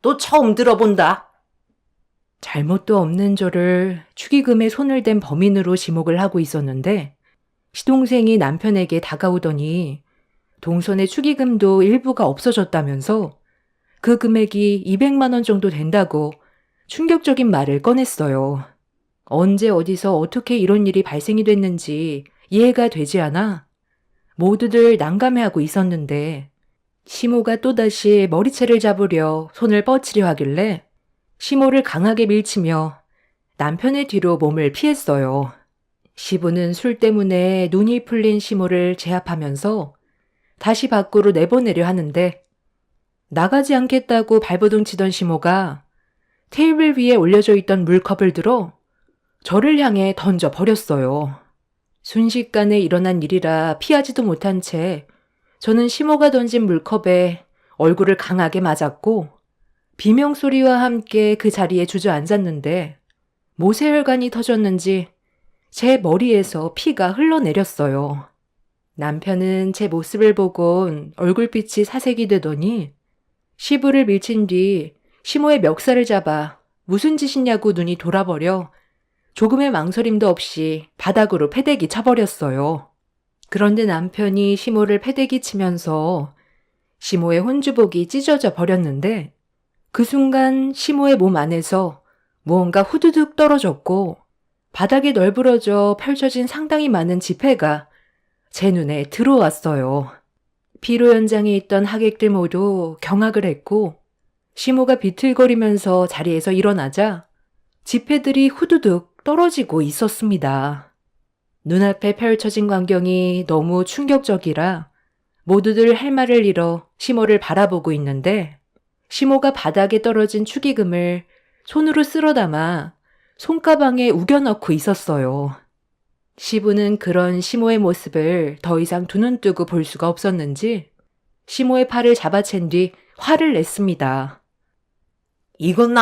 또 처음 들어본다. 잘못도 없는 저를 축의금에 손을 댄 범인으로 지목을 하고 있었는데 시동생이 남편에게 다가오더니 동선의 축의금도 일부가 없어졌다면서 그 금액이 200만 원 정도 된다고 충격적인 말을 꺼냈어요. 언제 어디서 어떻게 이런 일이 발생이 됐는지 이해가 되지 않아 모두들 난감해하고 있었는데 시모가 또다시 머리채를 잡으려 손을 뻗치려 하길래 시모를 강하게 밀치며 남편의 뒤로 몸을 피했어요. 시부는 술 때문에 눈이 풀린 시모를 제압하면서 다시 밖으로 내보내려 하는데 나가지 않겠다고 발버둥 치던 시모가 테이블 위에 올려져 있던 물컵을 들어 저를 향해 던져 버렸어요. 순식간에 일어난 일이라 피하지도 못한 채 저는 시모가 던진 물컵에 얼굴을 강하게 맞았고 비명소리와 함께 그 자리에 주저앉았는데 모세혈관이 터졌는지 제 머리에서 피가 흘러내렸어요. 남편은 제 모습을 보곤 얼굴빛이 사색이 되더니 시부를 밀친 뒤 시모의 멱살을 잡아 무슨 짓이냐고 눈이 돌아버려 조금의 망설임도 없이 바닥으로 패대기 쳐버렸어요. 그런데 남편이 시모를 패대기 치면서 시모의 혼주복이 찢어져 버렸는데 그 순간 시모의 몸 안에서 무언가 후두둑 떨어졌고 바닥에 널브러져 펼쳐진 상당히 많은 지폐가 제 눈에 들어왔어요. 피로 현장에 있던 하객들 모두 경악을 했고 시모가 비틀거리면서 자리에서 일어나자 지폐들이 후두둑 떨어지고 있었습니다. 눈앞에 펼쳐진 광경이 너무 충격적이라 모두들 할 말을 잃어 시모를 바라보고 있는데 시모가 바닥에 떨어진 축의금을 손으로 쓸어 담아 손가방에 우겨넣고 있었어요. 시부는 그런 시모의 모습을 더 이상 두 눈 뜨고 볼 수가 없었는지 시모의 팔을 잡아챈 뒤 화를 냈습니다. 이건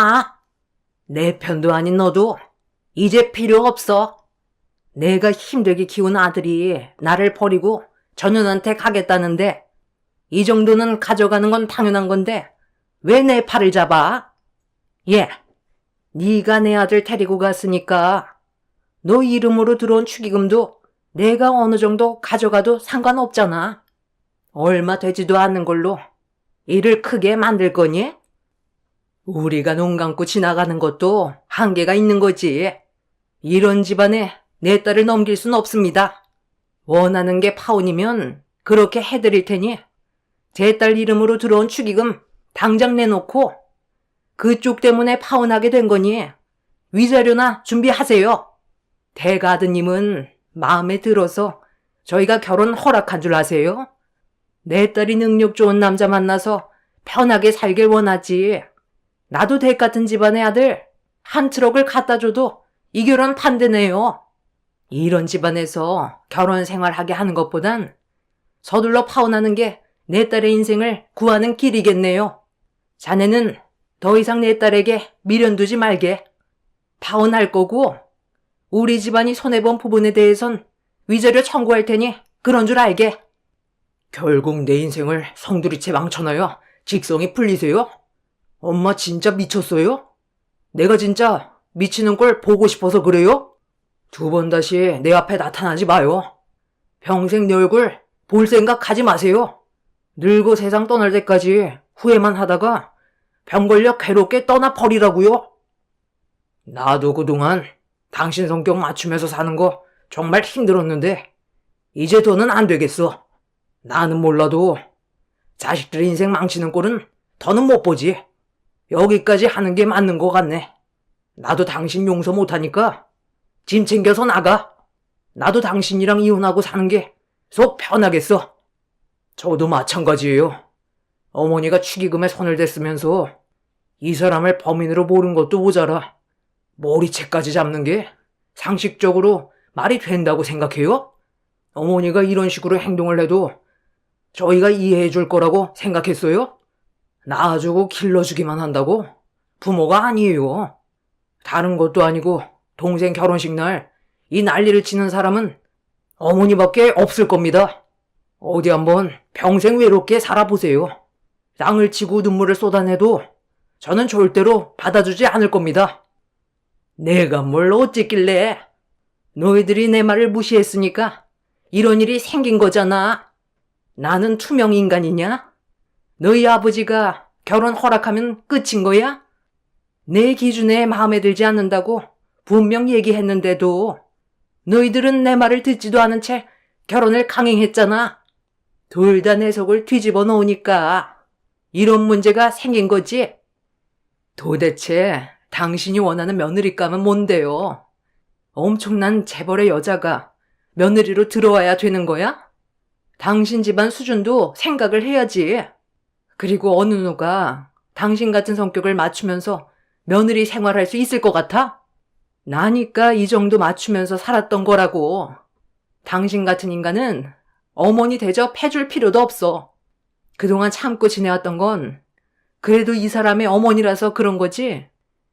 내 편도 아닌 너도 이제 필요 없어. 내가 힘들게 키운 아들이 나를 버리고 전현한테 가겠다는데 이 정도는 가져가는 건 당연한 건데 왜 내 팔을 잡아? 예, 네가 내 아들 데리고 갔으니까 너 이름으로 들어온 축의금도 내가 어느 정도 가져가도 상관없잖아. 얼마 되지도 않는 걸로 일을 크게 만들 거니? 우리가 눈 감고 지나가는 것도 한계가 있는 거지. 이런 집안에 내 딸을 넘길 순 없습니다. 원하는 게 파혼이면 그렇게 해드릴 테니 제 딸 이름으로 들어온 축의금 당장 내놓고 그쪽 때문에 파혼하게 된 거니 위자료나 준비하세요. 대가 아드님은 마음에 들어서 저희가 결혼 허락한 줄 아세요? 내 딸이 능력 좋은 남자 만나서 편하게 살길 원하지. 나도 댁 같은 집안의 아들 한 트럭을 갖다 줘도 이 결혼 반대네요. 이런 집안에서 결혼 생활하게 하는 것보단 서둘러 파혼하는 게 내 딸의 인생을 구하는 길이겠네요. 자네는 더 이상 내 딸에게 미련 두지 말게. 파혼할 거고 우리 집안이 손해본 부분에 대해선 위자료 청구할 테니 그런 줄 알게. 결국 내 인생을 성두리째 망쳐놔야 직성이 풀리세요? 엄마 진짜 미쳤어요? 내가 진짜 미치는 걸 보고 싶어서 그래요? 두 번 다시 내 앞에 나타나지 마요. 평생 내 얼굴 볼 생각 하지 마세요. 늙어 세상 떠날 때까지 후회만 하다가 병 걸려 괴롭게 떠나버리라고요. 나도 그동안 당신 성격 맞추면서 사는 거 정말 힘들었는데 이제 더는 안 되겠어. 나는 몰라도 자식들 인생 망치는 꼴은 더는 못 보지. 여기까지 하는 게 맞는 것 같네. 나도 당신 용서 못하니까 짐 챙겨서 나가. 나도 당신이랑 이혼하고 사는 게 속 편하겠어. 저도 마찬가지예요. 어머니가 축의금에 손을 댔으면서 이 사람을 범인으로 모른 것도 모자라 머리채까지 잡는 게 상식적으로 말이 된다고 생각해요? 어머니가 이런 식으로 행동을 해도 저희가 이해해 줄 거라고 생각했어요? 낳아주고 길러주기만 한다고? 부모가 아니에요. 다른 것도 아니고 동생 결혼식 날 이 난리를 치는 사람은 어머니밖에 없을 겁니다. 어디 한번 평생 외롭게 살아보세요. 땅을 치고 눈물을 쏟아내도 저는 절대로 받아주지 않을 겁니다. 내가 뭘 어쨌길래? 너희들이 내 말을 무시했으니까 이런 일이 생긴 거잖아. 나는 투명 인간이냐? 너희 아버지가 결혼 허락하면 끝인 거야? 내 기준에 마음에 들지 않는다고 분명 얘기했는데도 너희들은 내 말을 듣지도 않은 채 결혼을 강행했잖아. 둘 다 내 속을 뒤집어 놓으니까 이런 문제가 생긴 거지. 도대체 당신이 원하는 며느리감은 뭔데요? 엄청난 재벌의 여자가 며느리로 들어와야 되는 거야? 당신 집안 수준도 생각을 해야지. 그리고 어느 누가 당신 같은 성격을 맞추면서 며느리 생활할 수 있을 것 같아? 나니까 이 정도 맞추면서 살았던 거라고. 당신 같은 인간은 어머니 대접해줄 필요도 없어. 그동안 참고 지내왔던 건 그래도 이 사람의 어머니라서 그런 거지.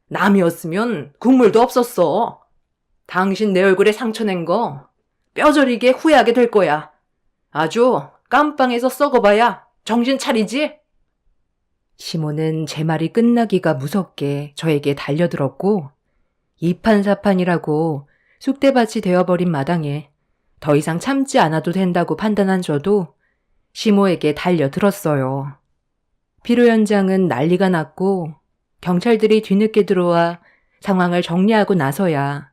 남이었으면 국물도 없었어. 당신 내 얼굴에 상처 낸 거 뼈저리게 후회하게 될 거야. 아주 깜빵에서 썩어봐야 정신 차리지? 시모는 제 말이 끝나기가 무섭게 저에게 달려들었고 이판사판이라고 쑥대밭이 되어버린 마당에 더 이상 참지 않아도 된다고 판단한 저도 시모에게 달려들었어요. 피로 현장은 난리가 났고 경찰들이 뒤늦게 들어와 상황을 정리하고 나서야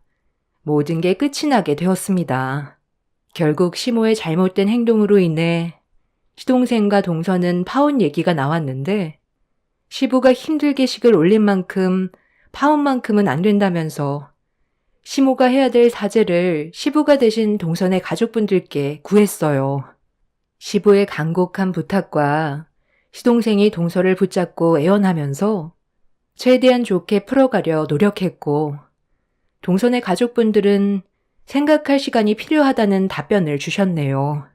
모든 게 끝이 나게 되었습니다. 결국 시모의 잘못된 행동으로 인해 시동생과 동서는 파혼 얘기가 나왔는데 시부가 힘들게 식을 올린 만큼 파혼만큼은 안 된다면서 시모가 해야 될 사죄를 시부가 대신 동선의 가족분들께 구했어요. 시부의 간곡한 부탁과 시동생이 동서를 붙잡고 애원하면서 최대한 좋게 풀어가려 노력했고 동선의 가족분들은 생각할 시간이 필요하다는 답변을 주셨네요.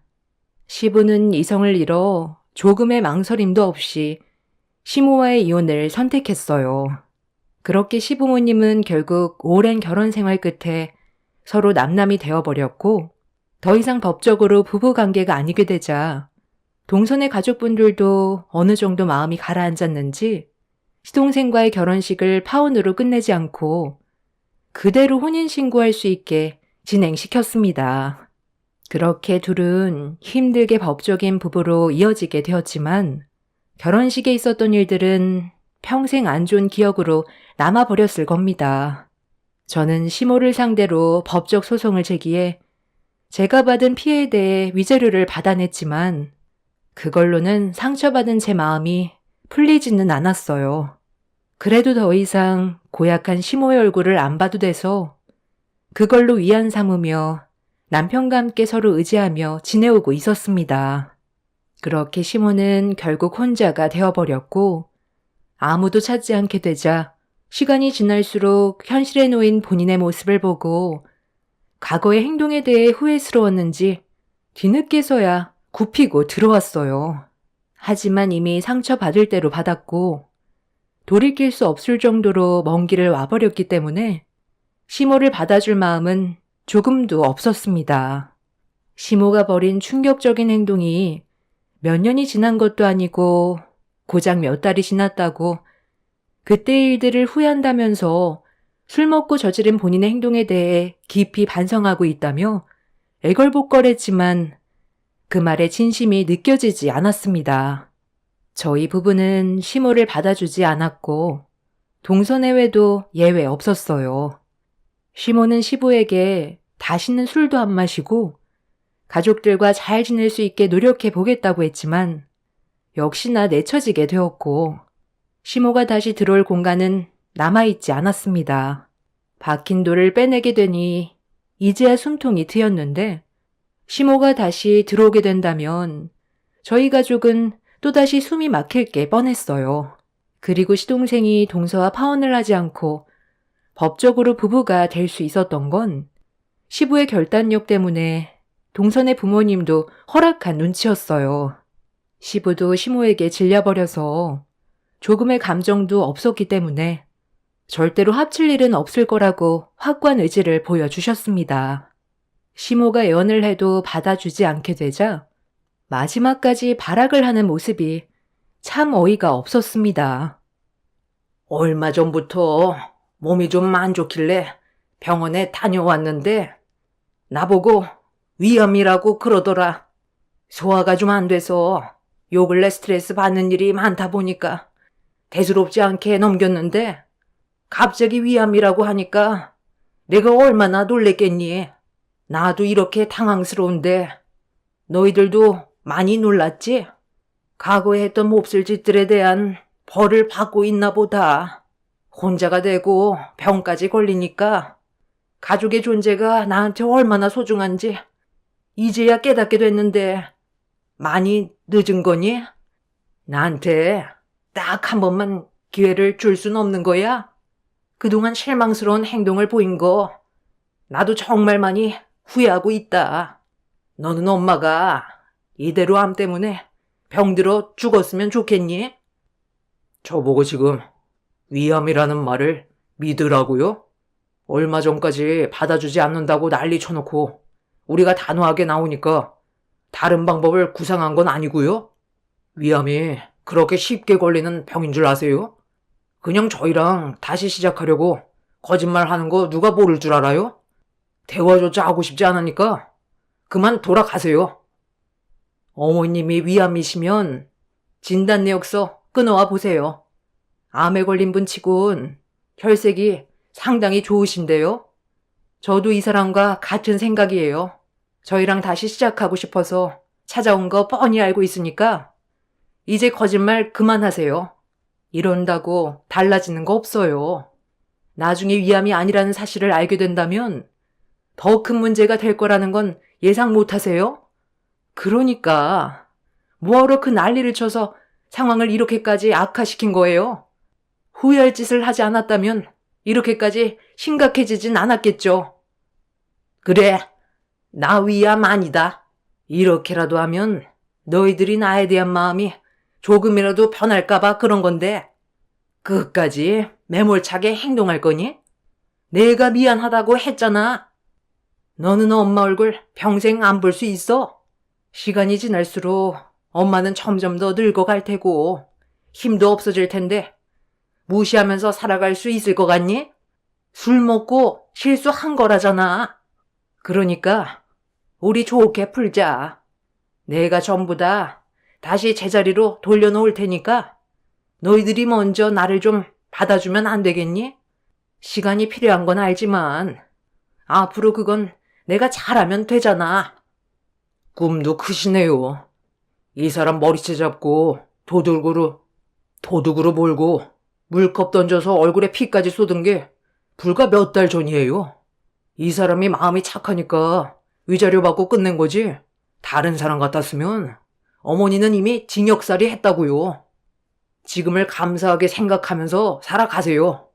시부는 이성을 잃어 조금의 망설임도 없이 시모와의 이혼을 선택했어요. 그렇게 시부모님은 결국 오랜 결혼 생활 끝에 서로 남남이 되어버렸고 더 이상 법적으로 부부관계가 아니게 되자 동선의 가족분들도 어느 정도 마음이 가라앉았는지 시동생과의 결혼식을 파혼으로 끝내지 않고 그대로 혼인신고할 수 있게 진행시켰습니다. 그렇게 둘은 힘들게 법적인 부부로 이어지게 되었지만 결혼식에 있었던 일들은 평생 안 좋은 기억으로 남아버렸을 겁니다. 저는 시모를 상대로 법적 소송을 제기해 제가 받은 피해에 대해 위자료를 받아냈지만 그걸로는 상처받은 제 마음이 풀리지는 않았어요. 그래도 더 이상 고약한 시모의 얼굴을 안 봐도 돼서 그걸로 위안 삼으며 남편과 함께 서로 의지하며 지내오고 있었습니다. 그렇게 시모는 결국 혼자가 되어버렸고 아무도 찾지 않게 되자 시간이 지날수록 현실에 놓인 본인의 모습을 보고 과거의 행동에 대해 후회스러웠는지 뒤늦게서야 굽히고 들어왔어요. 하지만 이미 상처받을 대로 받았고 돌이킬 수 없을 정도로 먼 길을 와버렸기 때문에 시모를 받아줄 마음은 조금도 없었습니다. 시모가 벌인 충격적인 행동이 몇 년이 지난 것도 아니고 고작 몇 달이 지났다고 그때의 일들을 후회한다면서 술 먹고 저지른 본인의 행동에 대해 깊이 반성하고 있다며 애걸복걸했지만 그 말에 진심이 느껴지지 않았습니다. 저희 부부는 시모를 받아주지 않았고 동서내외도 예외 없었어요. 시모는 시부에게 다시는 술도 안 마시고 가족들과 잘 지낼 수 있게 노력해 보겠다고 했지만 역시나 내쳐지게 되었고 시모가 다시 들어올 공간은 남아있지 않았습니다. 박힌 돌을 빼내게 되니 이제야 숨통이 트였는데 시모가 다시 들어오게 된다면 저희 가족은 또다시 숨이 막힐 게 뻔했어요. 그리고 시동생이 동서와 파혼을 하지 않고 법적으로 부부가 될 수 있었던 건 시부의 결단력 때문에 동선의 부모님도 허락한 눈치였어요. 시부도 시모에게 질려버려서 조금의 감정도 없었기 때문에 절대로 합칠 일은 없을 거라고 확고한 의지를 보여주셨습니다. 시모가 애원을 해도 받아주지 않게 되자 마지막까지 발악을 하는 모습이 참 어이가 없었습니다. 얼마 전부터 몸이 좀 안 좋길래 병원에 다녀왔는데 나보고 위암이라고 그러더라. 소화가 좀 안 돼서 요 근래 스트레스 받는 일이 많다 보니까 대수롭지 않게 넘겼는데 갑자기 위암이라고 하니까 내가 얼마나 놀랬겠니? 나도 이렇게 당황스러운데 너희들도 많이 놀랐지? 과거에 했던 몹쓸 짓들에 대한 벌을 받고 있나 보다. 혼자가 되고 병까지 걸리니까 가족의 존재가 나한테 얼마나 소중한지 이제야 깨닫게 됐는데 많이 늦은 거니? 나한테 딱 한 번만 기회를 줄 순 없는 거야? 그동안 실망스러운 행동을 보인 거 나도 정말 많이 후회하고 있다. 너는 엄마가 이대로 암 때문에 병들어 죽었으면 좋겠니? 저보고 지금 위암이라는 말을 믿으라고요? 얼마 전까지 받아주지 않는다고 난리 쳐놓고 우리가 단호하게 나오니까 다른 방법을 구상한 건 아니고요? 위암이 그렇게 쉽게 걸리는 병인 줄 아세요? 그냥 저희랑 다시 시작하려고 거짓말 하는 거 누가 모를 줄 알아요? 대화조차 하고 싶지 않으니까 그만 돌아가세요. 어머님이 위암이시면 진단 내역서 끊어와 보세요. 암에 걸린 분 치곤 혈색이 상당히 좋으신데요. 저도 이 사람과 같은 생각이에요. 저희랑 다시 시작하고 싶어서 찾아온 거 뻔히 알고 있으니까 이제 거짓말 그만하세요. 이런다고 달라지는 거 없어요. 나중에 위암이 아니라는 사실을 알게 된다면 더 큰 문제가 될 거라는 건 예상 못 하세요? 그러니까 뭐하러 그 난리를 쳐서 상황을 이렇게까지 악화시킨 거예요? 후회할 짓을 하지 않았다면 이렇게까지 심각해지진 않았겠죠. 그래, 나 위암 아니다. 이렇게라도 하면 너희들이 나에 대한 마음이 조금이라도 변할까봐 그런 건데 끝까지 매몰차게 행동할 거니? 내가 미안하다고 했잖아. 너는 엄마 얼굴 평생 안 볼 수 있어? 시간이 지날수록 엄마는 점점 더 늙어갈 테고 힘도 없어질 텐데 무시하면서 살아갈 수 있을 것 같니? 술 먹고 실수한 거라잖아. 그러니까 우리 좋게 풀자. 내가 전부 다 다시 제자리로 돌려놓을 테니까 너희들이 먼저 나를 좀 받아주면 안 되겠니? 시간이 필요한 건 알지만 앞으로 그건 내가 잘하면 되잖아. 꿈도 크시네요. 이 사람 머리채 잡고 도둑으로 몰고 물컵 던져서 얼굴에 피까지 쏟은 게 불과 몇 달 전이에요. 이 사람이 마음이 착하니까 위자료 받고 끝낸 거지. 다른 사람 같았으면 어머니는 이미 징역살이 했다고요. 지금을 감사하게 생각하면서 살아가세요.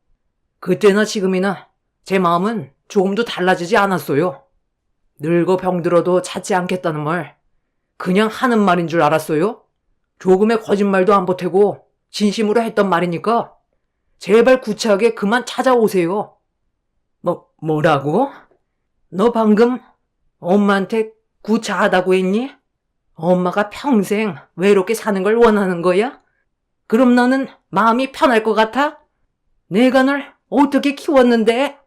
그때나 지금이나 제 마음은 조금도 달라지지 않았어요. 늙어 병들어도 찾지 않겠다는 말 그냥 하는 말인 줄 알았어요? 조금의 거짓말도 안 보태고 진심으로 했던 말이니까 제발 구차하게 그만 찾아오세요. 뭐라고? 너 방금 엄마한테 구차하다고 했니? 엄마가 평생 외롭게 사는 걸 원하는 거야? 그럼 너는 마음이 편할 것 같아? 내가 널 어떻게 키웠는데?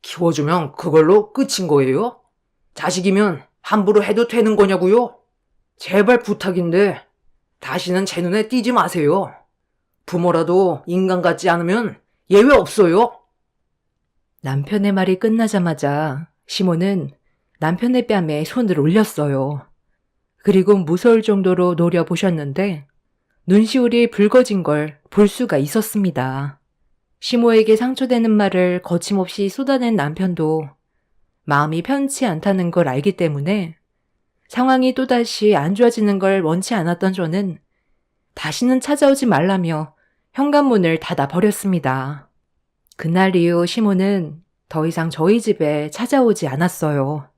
키워주면 그걸로 끝인 거예요? 자식이면 함부로 해도 되는 거냐고요? 제발 부탁인데 다시는 제 눈에 띄지 마세요. 부모라도 인간 같지 않으면 예외 없어요. 남편의 말이 끝나자마자 시모는 남편의 뺨에 손을 올렸어요. 그리고 무서울 정도로 노려보셨는데 눈시울이 붉어진 걸 볼 수가 있었습니다. 시모에게 상처되는 말을 거침없이 쏟아낸 남편도 마음이 편치 않다는 걸 알기 때문에 상황이 또다시 안 좋아지는 걸 원치 않았던 저는 다시는 찾아오지 말라며 현관문을 닫아버렸습니다. 그날 이후 시모는 더 이상 저희 집에 찾아오지 않았어요.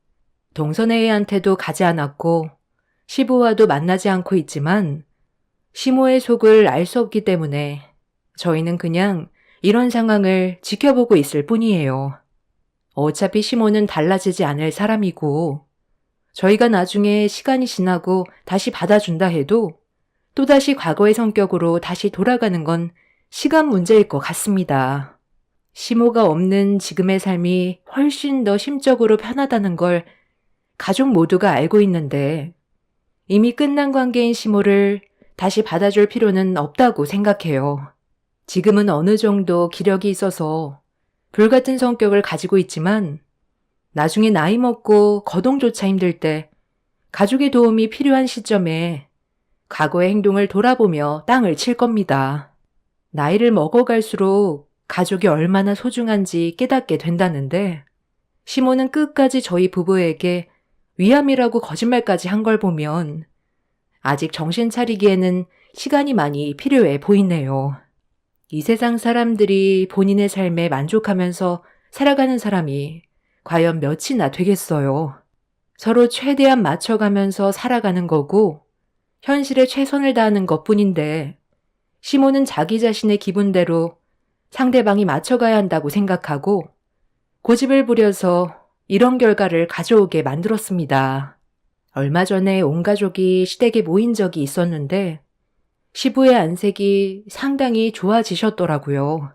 동선애한테도 가지 않았고 시부와도 만나지 않고 있지만 시모의 속을 알 수 없기 때문에 저희는 그냥 이런 상황을 지켜보고 있을 뿐이에요. 어차피 시모는 달라지지 않을 사람이고 저희가 나중에 시간이 지나고 다시 받아준다 해도 또다시 과거의 성격으로 다시 돌아가는 건 시간 문제일 것 같습니다. 시모가 없는 지금의 삶이 훨씬 더 심적으로 편하다는 걸 가족 모두가 알고 있는데 이미 끝난 관계인 시모를 다시 받아줄 필요는 없다고 생각해요. 지금은 어느 정도 기력이 있어서 불같은 성격을 가지고 있지만 나중에 나이 먹고 거동조차 힘들 때 가족의 도움이 필요한 시점에 과거의 행동을 돌아보며 땅을 칠 겁니다. 나이를 먹어갈수록 가족이 얼마나 소중한지 깨닫게 된다는데 시모는 끝까지 저희 부부에게 위암이라고 거짓말까지 한 걸 보면 아직 정신 차리기에는 시간이 많이 필요해 보이네요. 이 세상 사람들이 본인의 삶에 만족하면서 살아가는 사람이 과연 몇이나 되겠어요. 서로 최대한 맞춰가면서 살아가는 거고 현실에 최선을 다하는 것뿐인데 시모는 자기 자신의 기분대로 상대방이 맞춰가야 한다고 생각하고 고집을 부려서 이런 결과를 가져오게 만들었습니다. 얼마 전에 온 가족이 시댁에 모인 적이 있었는데 시부의 안색이 상당히 좋아지셨더라고요.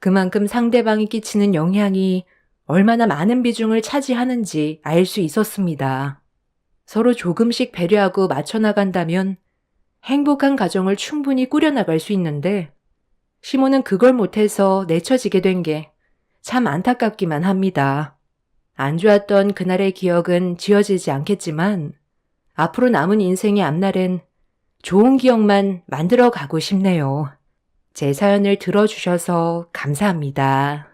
그만큼 상대방이 끼치는 영향이 얼마나 많은 비중을 차지하는지 알 수 있었습니다. 서로 조금씩 배려하고 맞춰나간다면 행복한 가정을 충분히 꾸려나갈 수 있는데 시모는 그걸 못해서 내쳐지게 된 게 참 안타깝기만 합니다. 안 좋았던 그날의 기억은 지워지지 않겠지만 앞으로 남은 인생의 앞날엔 좋은 기억만 만들어 가고 싶네요. 제 사연을 들어주셔서 감사합니다.